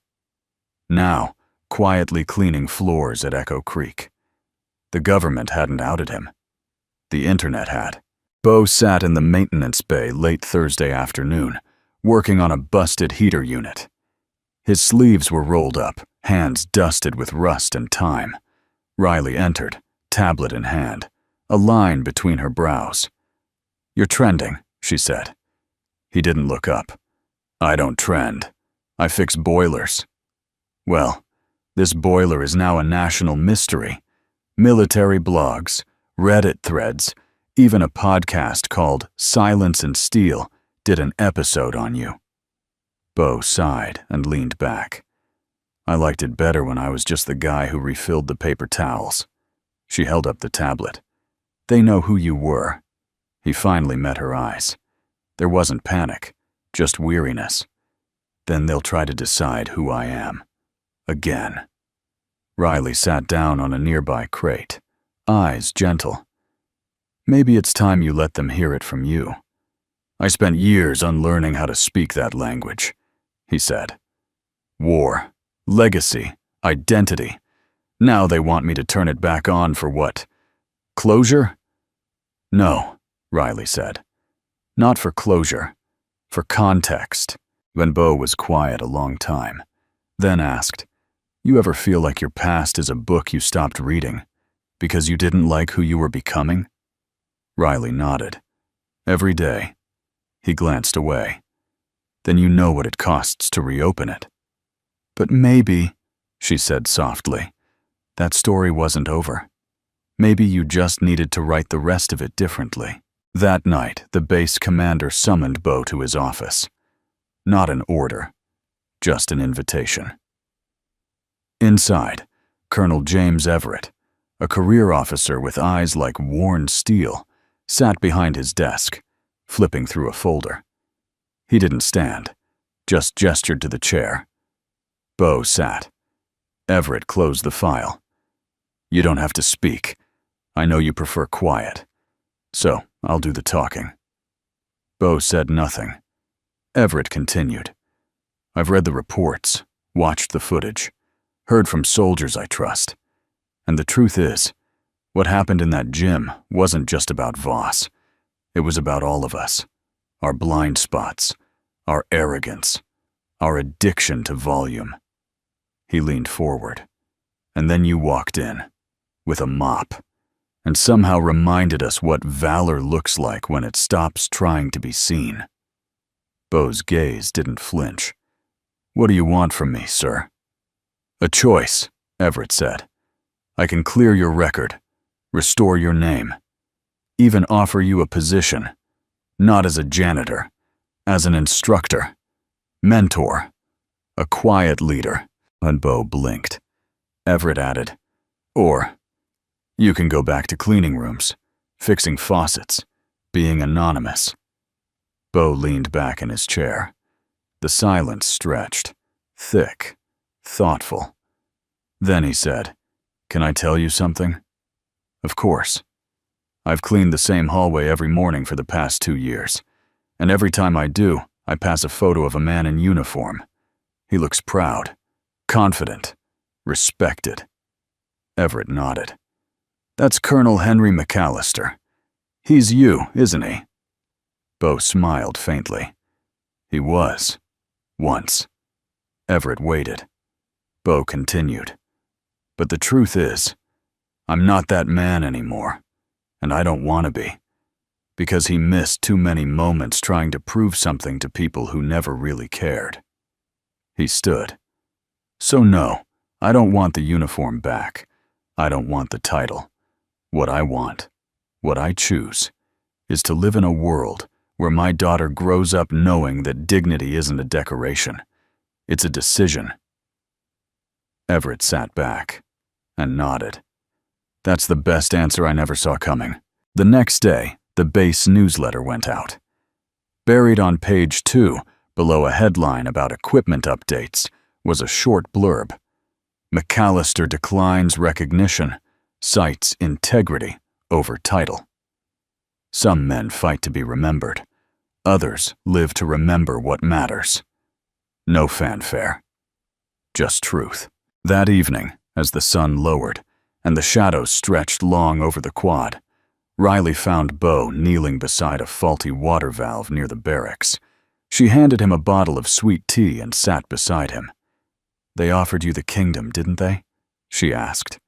Now, quietly cleaning floors at Echo Creek. The government hadn't outed him. The internet had. Bo sat in the maintenance bay late Thursday afternoon, working on a busted heater unit. His sleeves were rolled up, hands dusted with rust and time. Riley entered, tablet in hand, a line between her brows. "You're trending," she said. He didn't look up. "I don't trend. I fix boilers." "Well, this boiler is now a national mystery. Military blogs, Reddit threads, even a podcast called Silence and Steel did an episode on you." Bo sighed and leaned back. "I liked it better when I was just the guy who refilled the paper towels." She held up the tablet. "They know who you were." He finally met her eyes. There wasn't panic, just weariness. "Then they'll try to decide who I am. Again." Riley sat down on a nearby crate, eyes gentle. "Maybe it's time you let them hear it from you." "I spent years unlearning how to speak that language," he said. "War, legacy, identity. Now they want me to turn it back on for what? Closure?" "No," Riley said. "Not for closure, for context." When Bo was quiet a long time, then asked, "You ever feel like your past is a book you stopped reading because you didn't like who you were becoming?" Riley nodded. "Every day." He glanced away. "Then you know what it costs to reopen it." "But maybe," she said softly, "that story wasn't over. Maybe you just needed to write the rest of it differently." That night, the base commander summoned Bo to his office. Not an order, just an invitation. Inside, Colonel James Everett, a career officer with eyes like worn steel, sat behind his desk, flipping through a folder. He didn't stand, just gestured to the chair. Bo sat. Everett closed the file. "You don't have to speak. I know you prefer quiet. So, I'll do the talking." Bo said nothing. Everett continued. "I've read the reports. watched the footage, heard from soldiers I trust. And the truth is, what happened in that gym wasn't just about Voss. It was about all of us. Our blind spots, our arrogance, our addiction to volume. He leaned forward, and then you walked in, with a mop, and somehow reminded us what valor looks like when it stops trying to be seen. Beau's gaze didn't flinch. "What do you want from me, sir?" "A choice," Everett said. "I can clear your record, restore your name, even offer you a position, not as a janitor, as an instructor, mentor, a quiet leader." And Beau blinked. Everett added, "Or you can go back to cleaning rooms, fixing faucets, being anonymous." Beau leaned back in his chair. The silence stretched, thick, thoughtful. Then he said, "Can I tell you something?" "Of course. I've cleaned the same hallway every morning for the past 2 years, and every time I do, I pass a photo of a man in uniform. He looks proud, confident, respected." Everett nodded. "That's Colonel Henry McAllister. He's you, isn't he?" Beau smiled faintly. "He was. Once." Everett waited. Beau continued. "But the truth is, I'm not that man anymore, and I don't want to be, because he missed too many moments trying to prove something to people who never really cared." He stood. "So no, I don't want the uniform back. I don't want the title. What I want, what I choose, is to live in a world where my daughter grows up knowing that dignity isn't a decoration. It's a decision." Everett sat back and nodded. "That's the best answer I never saw coming." The next day, the base newsletter went out. Buried on page 2, below a headline about equipment updates, was a short blurb. "McAllister declines recognition, cites integrity over title." Some men fight to be remembered. Others live to remember what matters. No fanfare. Just truth. That evening, as the sun lowered and the shadows stretched long over the quad, Riley found Beau kneeling beside a faulty water valve near the barracks. She handed him a bottle of sweet tea and sat beside him. "They offered you the kingdom, didn't they?" she asked.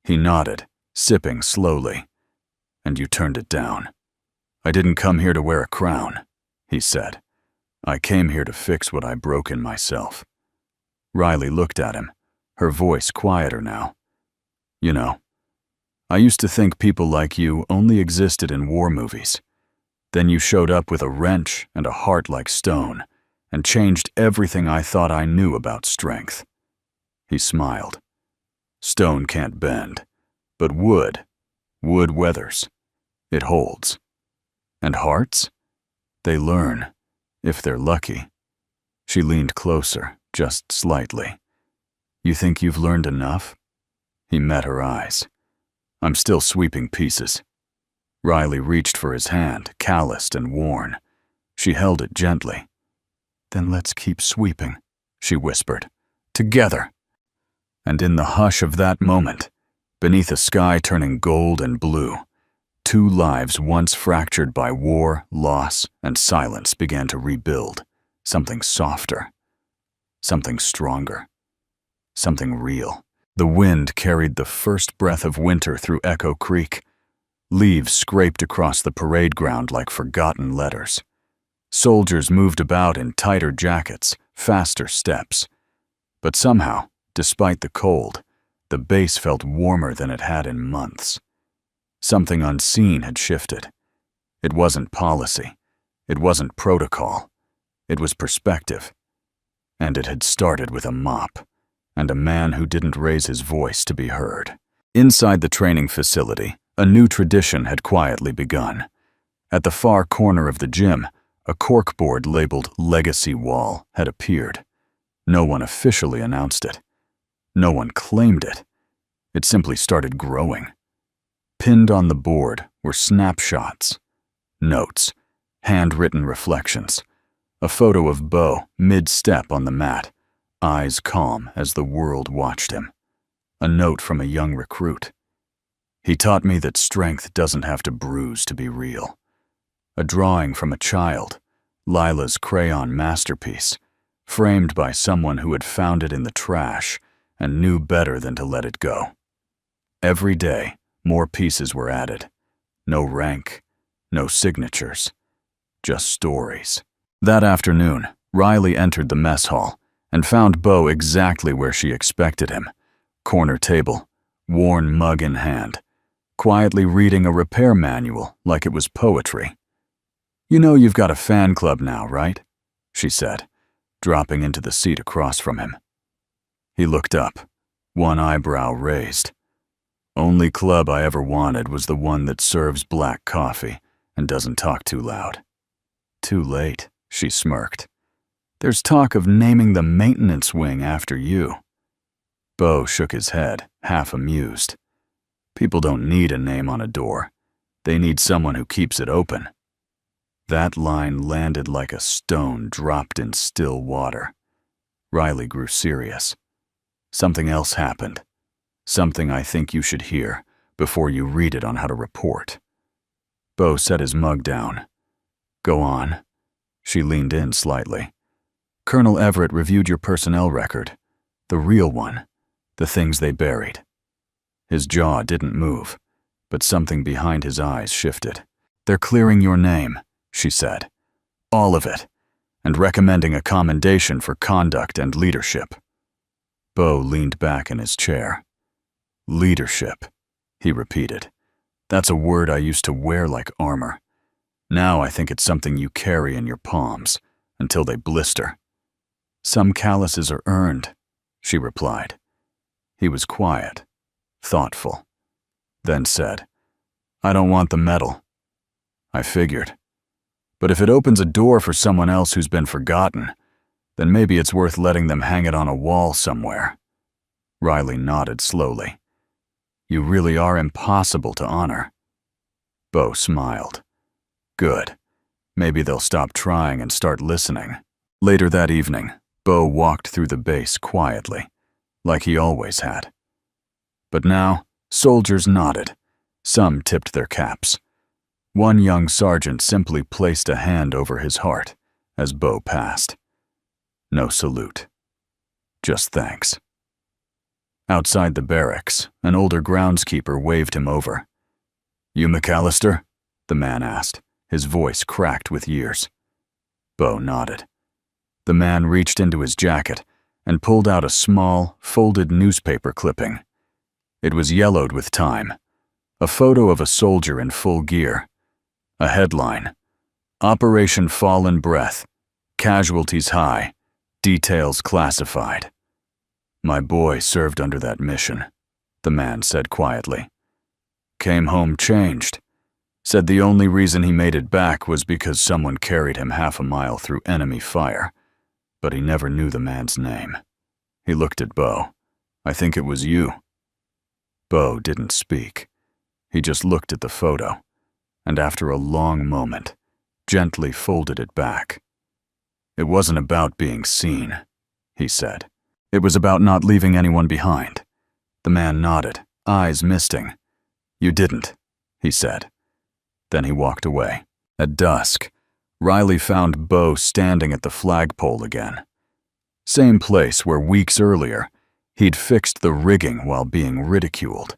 He nodded, sipping slowly. "And you turned it down." "I didn't come here to wear a crown," he said. "I came here to fix what I broke in myself." Riley looked at him, her voice quieter now. "You know, I used to think people like you only existed in war movies. Then you showed up with a wrench and a heart like stone, and changed everything I thought I knew about strength." He smiled. "Stone can't bend, but wood weathers. It holds. And hearts? They learn, if they're lucky." She leaned closer, just slightly. "You think you've learned enough?" He met her eyes. "I'm still sweeping pieces." Riley reached for his hand, calloused and worn. She held it gently. "Then let's keep sweeping," she whispered. "Together." And in the hush of that moment, beneath a sky turning gold and blue, 2 lives once fractured by war, loss, and silence began to rebuild. Something softer. Something stronger. Something real. The wind carried the first breath of winter through Echo Creek. Leaves scraped across the parade ground like forgotten letters. Soldiers moved about in tighter jackets, faster steps. But somehow, despite the cold, the base felt warmer than it had in months. Something unseen had shifted. It wasn't policy. It wasn't protocol. It was perspective. And it had started with a mop, and a man who didn't raise his voice to be heard. Inside the training facility, a new tradition had quietly begun. At the far corner of the gym, a corkboard labeled Legacy Wall had appeared. No one officially announced it. No one claimed it. It simply started growing. Pinned on the board were snapshots, notes, handwritten reflections, a photo of Beau mid-step on the mat, eyes calm as the world watched him. A note from a young recruit. He taught me that strength doesn't have to bruise to be real. A drawing from a child, Lila's crayon masterpiece, framed by someone who had found it in the trash and knew better than to let it go. Every day, more pieces were added. No rank, no signatures, just stories. That afternoon, Riley entered the mess hall and found Bo exactly where she expected him. Corner table, worn mug in hand, quietly reading a repair manual like it was poetry. "You know you've got a fan club now, right?" she said, dropping into the seat across from him. He looked up, one eyebrow raised. "Only club I ever wanted was the one that serves black coffee and doesn't talk too loud." "Too late," she smirked. "There's talk of naming the maintenance wing after you." Bo shook his head, half amused. "People don't need a name on a door. They need someone who keeps it open." That line landed like a stone dropped in still water. Riley grew serious. "Something else happened. Something I think you should hear before you read it on how to report." Bo set his mug down. "Go on." She leaned in slightly. "Colonel Everett reviewed your personnel record. The real one. The things they buried." His jaw didn't move, but something behind his eyes shifted. "They're clearing your name," she said. "All of it, and recommending a commendation for conduct and leadership." Bo leaned back in his chair. "Leadership," he repeated. "That's a word I used to wear like armor. Now I think it's something you carry in your palms, until they blister." "Some calluses are earned," she replied. He was quiet, thoughtful, then said, "I don't want the medal." "I figured. But if it opens a door for someone else who's been forgotten, then maybe it's worth letting them hang it on a wall somewhere." Riley nodded slowly. "You really are impossible to honor." Bo smiled. "Good. Maybe they'll stop trying and start listening." Later that evening, Bo walked through the base quietly, like he always had. But now, soldiers nodded. Some tipped their caps. One young sergeant simply placed a hand over his heart as Bo passed. No salute. Just thanks. Outside the barracks, an older groundskeeper waved him over. "You McAllister?" the man asked, his voice cracked with years. Bo nodded. The man reached into his jacket and pulled out a small, folded newspaper clipping. It was yellowed with time. A photo of a soldier in full gear. A headline, "Operation Fallen Breath. Casualties high. Details classified." "My boy served under that mission," the man said quietly. "Came home changed. Said the only reason he made it back was because someone carried him half a mile through enemy fire. But he never knew the man's name." He looked at Bo. "I think it was you." Bo didn't speak. He just looked at the photo, and after a long moment, gently folded it back. "It wasn't about being seen," he said. "It was about not leaving anyone behind." The man nodded, eyes misting. "You didn't," he said. Then he walked away. At dusk, Riley found Bo standing at the flagpole again. Same place where weeks earlier, he'd fixed the rigging while being ridiculed.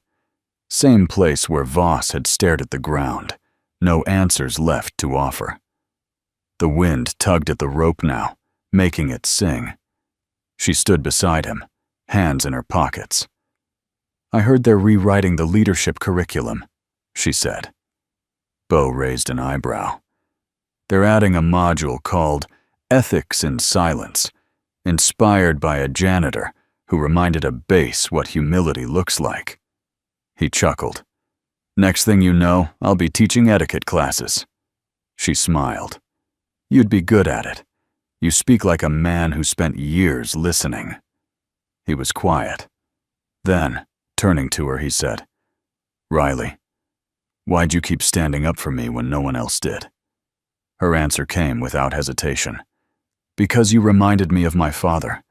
Same place where Voss had stared at the ground, no answers left to offer. The wind tugged at the rope now, making it sing. She stood beside him, hands in her pockets. "I heard they're rewriting the leadership curriculum," she said. Bo raised an eyebrow. "They're adding a module called Ethics in Silence, inspired by a janitor who reminded a base what humility looks like." He chuckled. "Next thing you know, I'll be teaching etiquette classes." She smiled. "You'd be good at it. You speak like a man who spent years listening." He was quiet. Then, turning to her, he said, "Riley, why'd you keep standing up for me when no one else did?" Her answer came without hesitation. "Because you reminded me of my father.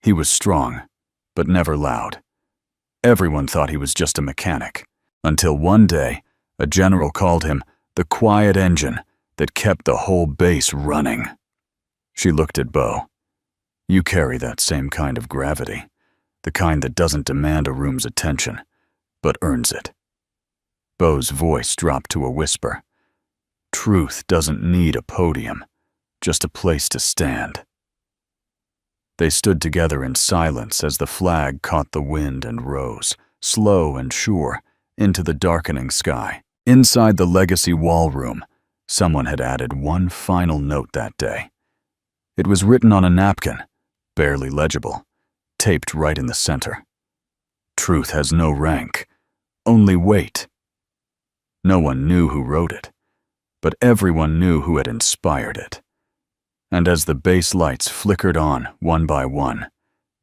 He was strong, but never loud. Everyone thought he was just a mechanic, until one day, a general called him the quiet engine that kept the whole base running. She looked at Bo. You carry that same kind of gravity, the kind that doesn't demand a room's attention, but earns it. Bo's voice dropped to a whisper. Truth doesn't need a podium, just a place to stand. They stood together in silence as the flag caught the wind and rose, slow and sure, into the darkening sky. Inside the legacy wall room, someone had added one final note that day. It was written on a napkin, barely legible, taped right in the center. Truth has no rank, only weight. No one knew who wrote it, but everyone knew who had inspired it. And as the base lights flickered on one by one,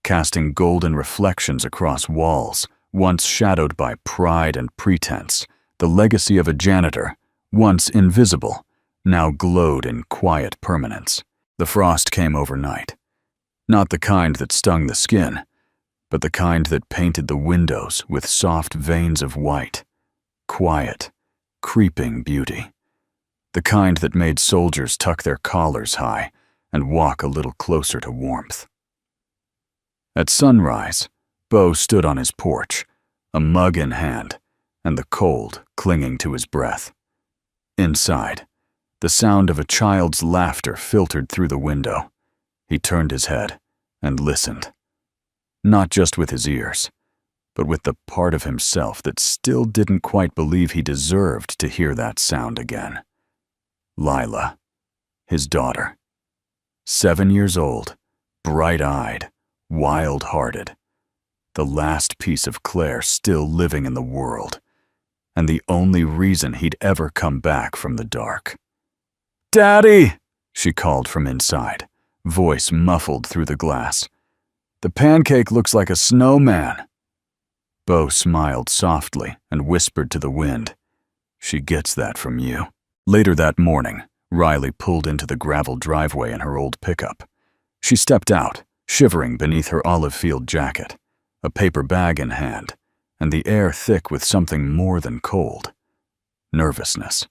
casting golden reflections across walls once shadowed by pride and pretense, the legacy of a janitor, once invisible, now glowed in quiet permanence. The frost came overnight. Not the kind that stung the skin, but the kind that painted the windows with soft veins of white. Quiet, creeping beauty. The kind that made soldiers tuck their collars high and walk a little closer to warmth. At sunrise, Bo stood on his porch, a mug in hand, and the cold clinging to his breath. Inside, the sound of a child's laughter filtered through the window. He turned his head and listened, not just with his ears, but with the part of himself that still didn't quite believe he deserved to hear that sound again. Lila, his daughter. 7 years old, bright-eyed, wild-hearted. The last piece of Claire still living in the world, and the only reason he'd ever come back from the dark. "Daddy!" she called from inside, voice muffled through the glass. "The pancake looks like a snowman." Bo smiled softly and whispered to the wind, "She gets that from you." Later that morning, Riley pulled into the gravel driveway in her old pickup. She stepped out, shivering beneath her olive-field jacket, a paper bag in hand, and the air thick with something more than cold. Nervousness.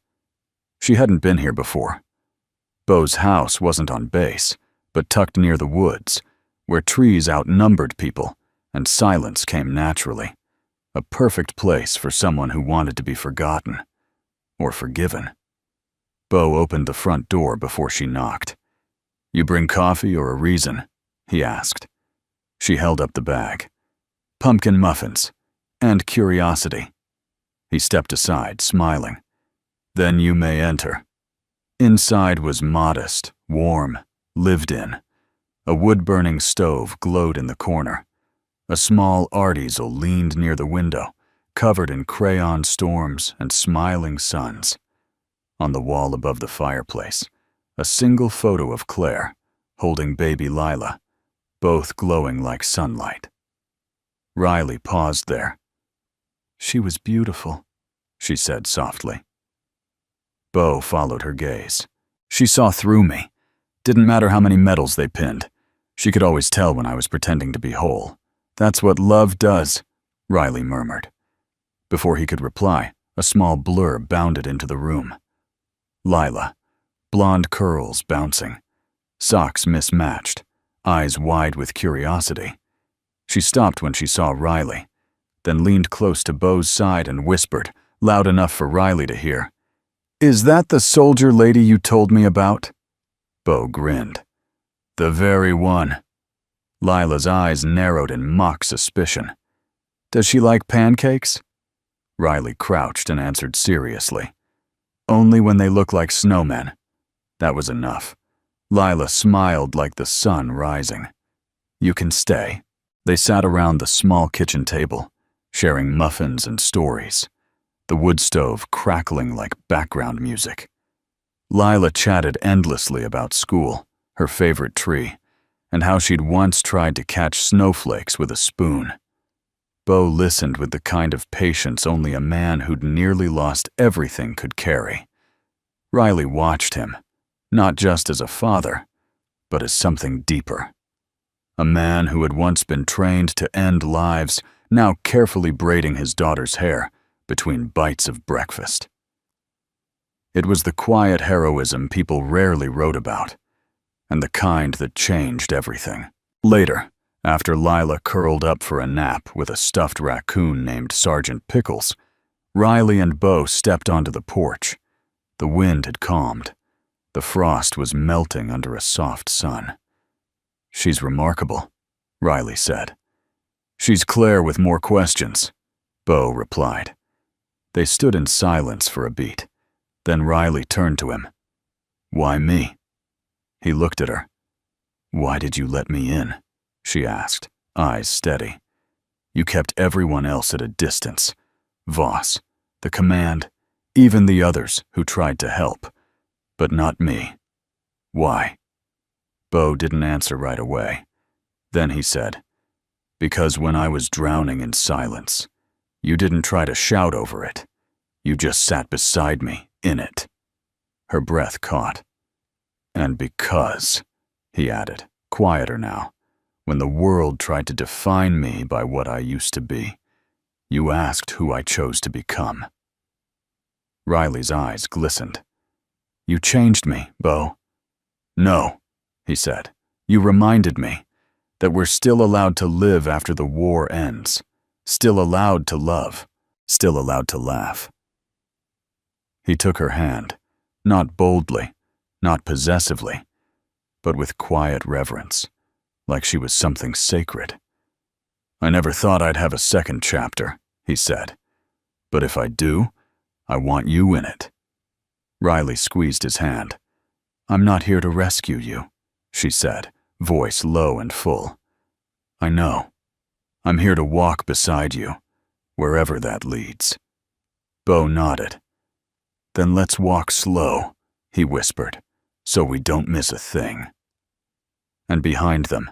She hadn't been here before. Bo's house wasn't on base, but tucked near the woods, where trees outnumbered people and silence came naturally. A perfect place for someone who wanted to be forgotten, or forgiven. Bo opened the front door before she knocked. "You bring coffee or a reason?" he asked. She held up the bag. "Pumpkin muffins, and curiosity." He stepped aside, smiling. "Then you may enter." Inside was modest, warm, lived in. A wood-burning stove glowed in the corner. A small art easel leaned near the window, covered in crayon storms and smiling suns. On the wall above the fireplace, a single photo of Claire, holding baby Lila, both glowing like sunlight. Riley paused there. "She was beautiful," she said softly. Bo followed her gaze. "She saw through me. Didn't matter how many medals they pinned. She could always tell when I was pretending to be whole. That's what love does," Riley murmured. Before he could reply, a small blur bounded into the room. Lila, blonde curls bouncing, socks mismatched, eyes wide with curiosity. She stopped when she saw Riley, then leaned close to Bo's side and whispered, loud enough for Riley to hear, "Is that the soldier lady you told me about?" Bo grinned. "The very one." Lila's eyes narrowed in mock suspicion. "Does she like pancakes?" Riley crouched and answered seriously. "Only when they look like snowmen." That was enough. Lila smiled like the sun rising. "You can stay." They sat around the small kitchen table, sharing muffins and stories, the wood stove crackling like background music. Lila chatted endlessly about school, her favorite tree, and how she'd once tried to catch snowflakes with a spoon. Bo listened with the kind of patience only a man who'd nearly lost everything could carry. Riley watched him, not just as a father, but as something deeper. A man who had once been trained to end lives, now carefully braiding his daughter's hair between bites of breakfast. It was the quiet heroism people rarely wrote about, and the kind that changed everything. Later, after Lila curled up for a nap with a stuffed raccoon named Sergeant Pickles, Riley and Bo stepped onto the porch. The wind had calmed. The frost was melting under a soft sun. "She's remarkable," Riley said. "She's Claire with more questions," Bo replied. They stood in silence for a beat. Then Riley turned to him. "Why me?" He looked at her. "Why did you let me in?" she asked, eyes steady. "You kept everyone else at a distance. Voss, the command, even the others who tried to help. But not me. Why?" Bo didn't answer right away. Then he said, "Because when I was drowning in silence, you didn't try to shout over it. You just sat beside me in it." Her breath caught. "And because," he added, quieter now, "when the world tried to define me by what I used to be, you asked who I chose to become." Riley's eyes glistened. "You changed me, Bo." "No," he said. "You reminded me that we're still allowed to live after the war ends, still allowed to love, still allowed to laugh." He took her hand, not boldly, not possessively, but with quiet reverence, like she was something sacred. "I never thought I'd have a second chapter," he said. "But if I do, I want you in it." Riley squeezed his hand. "I'm not here to rescue you," she said, voice low and full. "I know. I'm here to walk beside you, wherever that leads." Bo nodded. "Then let's walk slow," he whispered, "so we don't miss a thing." And behind them,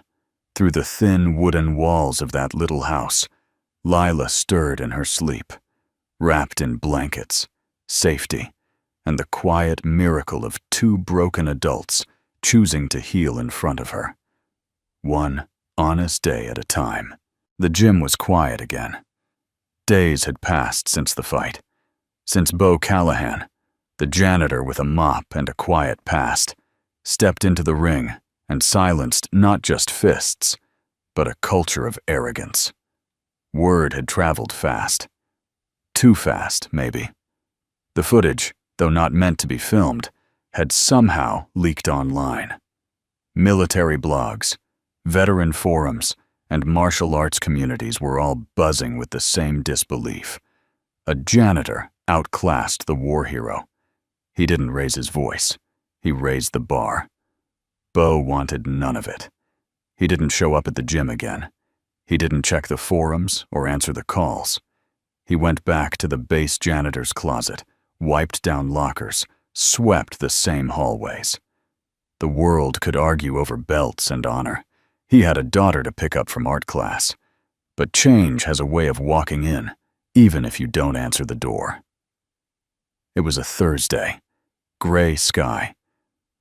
through the thin wooden walls of that little house, Lila stirred in her sleep, wrapped in blankets, safety, and the quiet miracle of two broken adults choosing to heal in front of her. One honest day at a time. The gym was quiet again. Days had passed since the fight, since Bo Callahan, the janitor with a mop and a quiet past, stepped into the ring and silenced not just fists, but a culture of arrogance. Word had traveled fast. Too fast, maybe. The footage, though not meant to be filmed, had somehow leaked online. Military blogs, veteran forums, and martial arts communities were all buzzing with the same disbelief. A janitor outclassed the war hero. He didn't raise his voice. He raised the bar. Bo wanted none of it. He didn't show up at the gym again. He didn't check the forums or answer the calls. He went back to the base janitor's closet, wiped down lockers, swept the same hallways. The world could argue over belts and honor. He had a daughter to pick up from art class. But change has a way of walking in, even if you don't answer the door. It was a Thursday. Gray sky.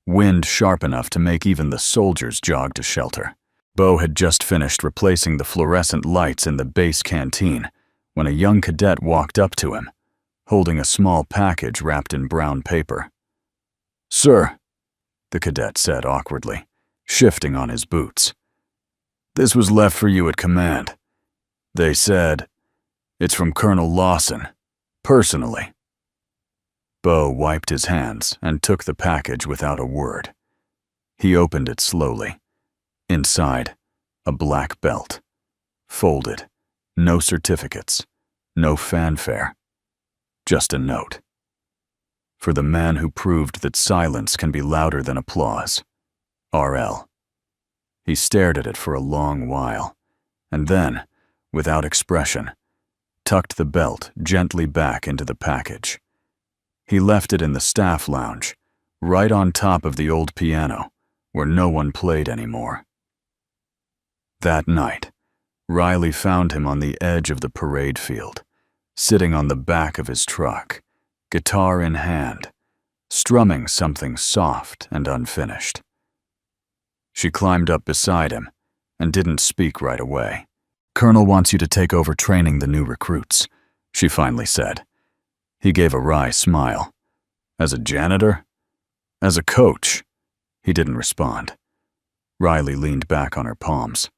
Wind sharp enough to make even the soldiers jog to shelter. Bo had just finished replacing the fluorescent lights in the base canteen when a young cadet walked up to him, holding a small package wrapped in brown paper. "Sir," the cadet said awkwardly, shifting on his boots. "This was left for you at command. They said, it's from Colonel Lawson, personally." Bo wiped his hands and took the package without a word. He opened it slowly. Inside, a black belt. Folded. No certificates. No fanfare. Just a note. For the man who proved that silence can be louder than applause. R.L. He stared at it for a long while, and then, without expression, tucked the belt gently back into the package. He left it in the staff lounge, right on top of the old piano, where no one played anymore. That night, Riley found him on the edge of the parade field, sitting on the back of his truck, guitar in hand, strumming something soft and unfinished. She climbed up beside him, and didn't speak right away. "Colonel wants you to take over training the new recruits," she finally said. He gave a wry smile. "As a janitor? As a coach?" He didn't respond. Riley leaned back on her palms.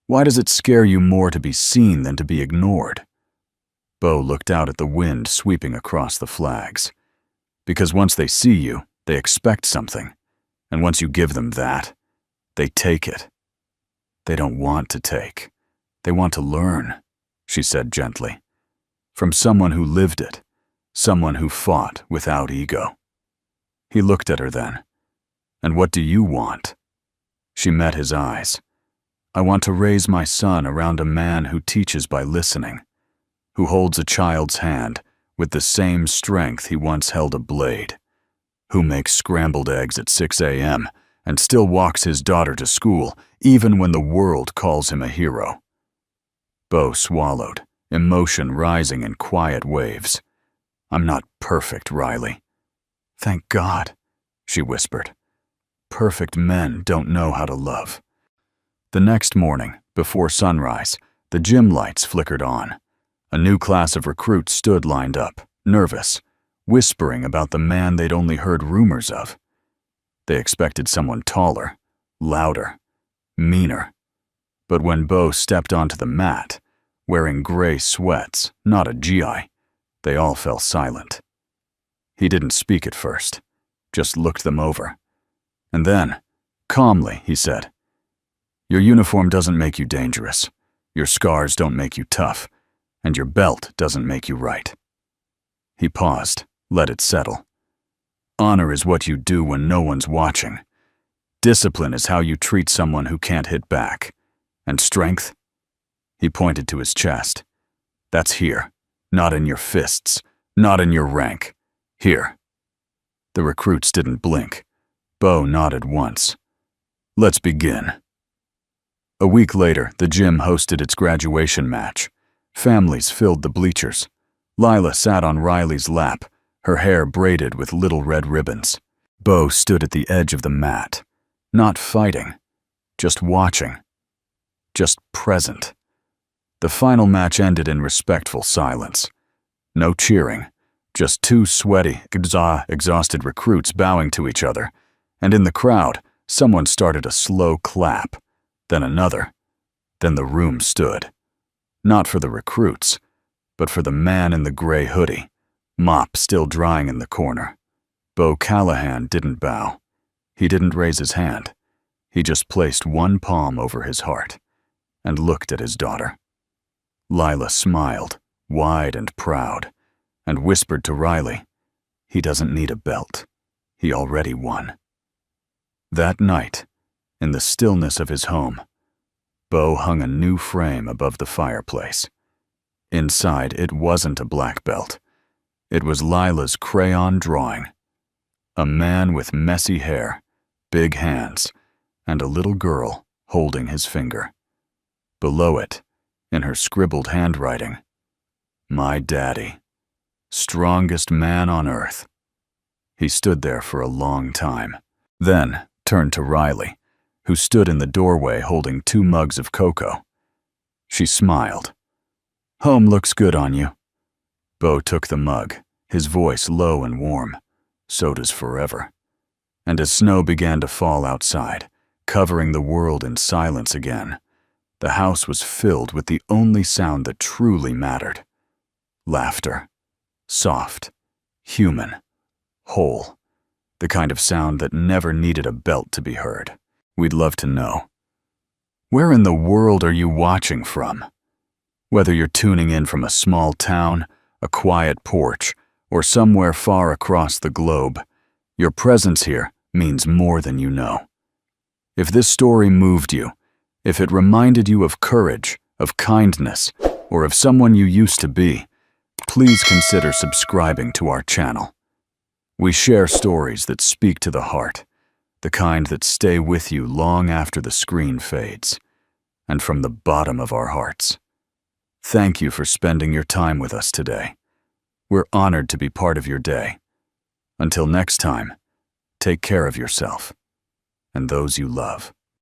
"Why does it scare you more to be seen than to be ignored?" Bo looked out at the wind sweeping across the flags. "Because once they see you, they expect something. And once you give them that, they take it. They don't want to take. They want to learn," she said gently. "From someone who lived it, someone who fought without ego." He looked at her then. "And what do you want?" She met his eyes. "I want to raise my son around a man who teaches by listening, who holds a child's hand with the same strength he once held a blade, who makes scrambled eggs at 6 a.m. and still walks his daughter to school even when the world calls him a hero." Bo swallowed, emotion rising in quiet waves. "I'm not perfect, Riley." "Thank God," she whispered. "Perfect men don't know how to love." The next morning, before sunrise, the gym lights flickered on. A new class of recruits stood lined up, nervous, whispering about the man they'd only heard rumors of. They expected someone taller, louder, meaner. But when Bo stepped onto the mat, wearing gray sweats, not a GI, they all fell silent. He didn't speak at first, just looked them over. And then, calmly, he said, "Your uniform doesn't make you dangerous, your scars don't make you tough, and your belt doesn't make you right." He paused, let it settle. "Honor is what you do when no one's watching. Discipline is how you treat someone who can't hit back. And strength?" He pointed to his chest. "That's here, not in your fists, not in your rank. Here." The recruits didn't blink. Bo nodded once. "Let's begin." A week later, the gym hosted its graduation match. Families filled the bleachers. Lila sat on Riley's lap, her hair braided with little red ribbons. Bo stood at the edge of the mat, not fighting, just watching, just present. The final match ended in respectful silence. No cheering, just two sweaty, exhausted recruits bowing to each other, and in the crowd, someone started a slow clap, then another. Then the room stood. Not for the recruits, but for the man in the gray hoodie, mop still drying in the corner. Bo Callahan didn't bow. He didn't raise his hand. He just placed one palm over his heart and looked at his daughter. Lila smiled, wide and proud, and whispered to Riley, "He doesn't need a belt. He already won." That night, in the stillness of his home, Bo hung a new frame above the fireplace. Inside, it wasn't a black belt. It was Lila's crayon drawing. A man with messy hair, big hands, and a little girl holding his finger. Below it, in her scribbled handwriting, "My daddy, strongest man on earth." He stood there for a long time, then turned to Riley, who stood in the doorway holding 2 mugs of cocoa. She smiled. "Home looks good on you." Bo took the mug, his voice low and warm. "So does forever." And as snow began to fall outside, covering the world in silence again, the house was filled with the only sound that truly mattered. Laughter. Soft. Human. Whole. The kind of sound that never needed a belt to be heard. We'd love to know. Where in the world are you watching from? Whether you're tuning in from a small town, a quiet porch, or somewhere far across the globe, your presence here means more than you know. If this story moved you, if it reminded you of courage, of kindness, or of someone you used to be, please consider subscribing to our channel. We share stories that speak to the heart, the kind that stay with you long after the screen fades, and from the bottom of our hearts. Thank you for spending your time with us today. We're honored to be part of your day. Until next time, take care of yourself and those you love.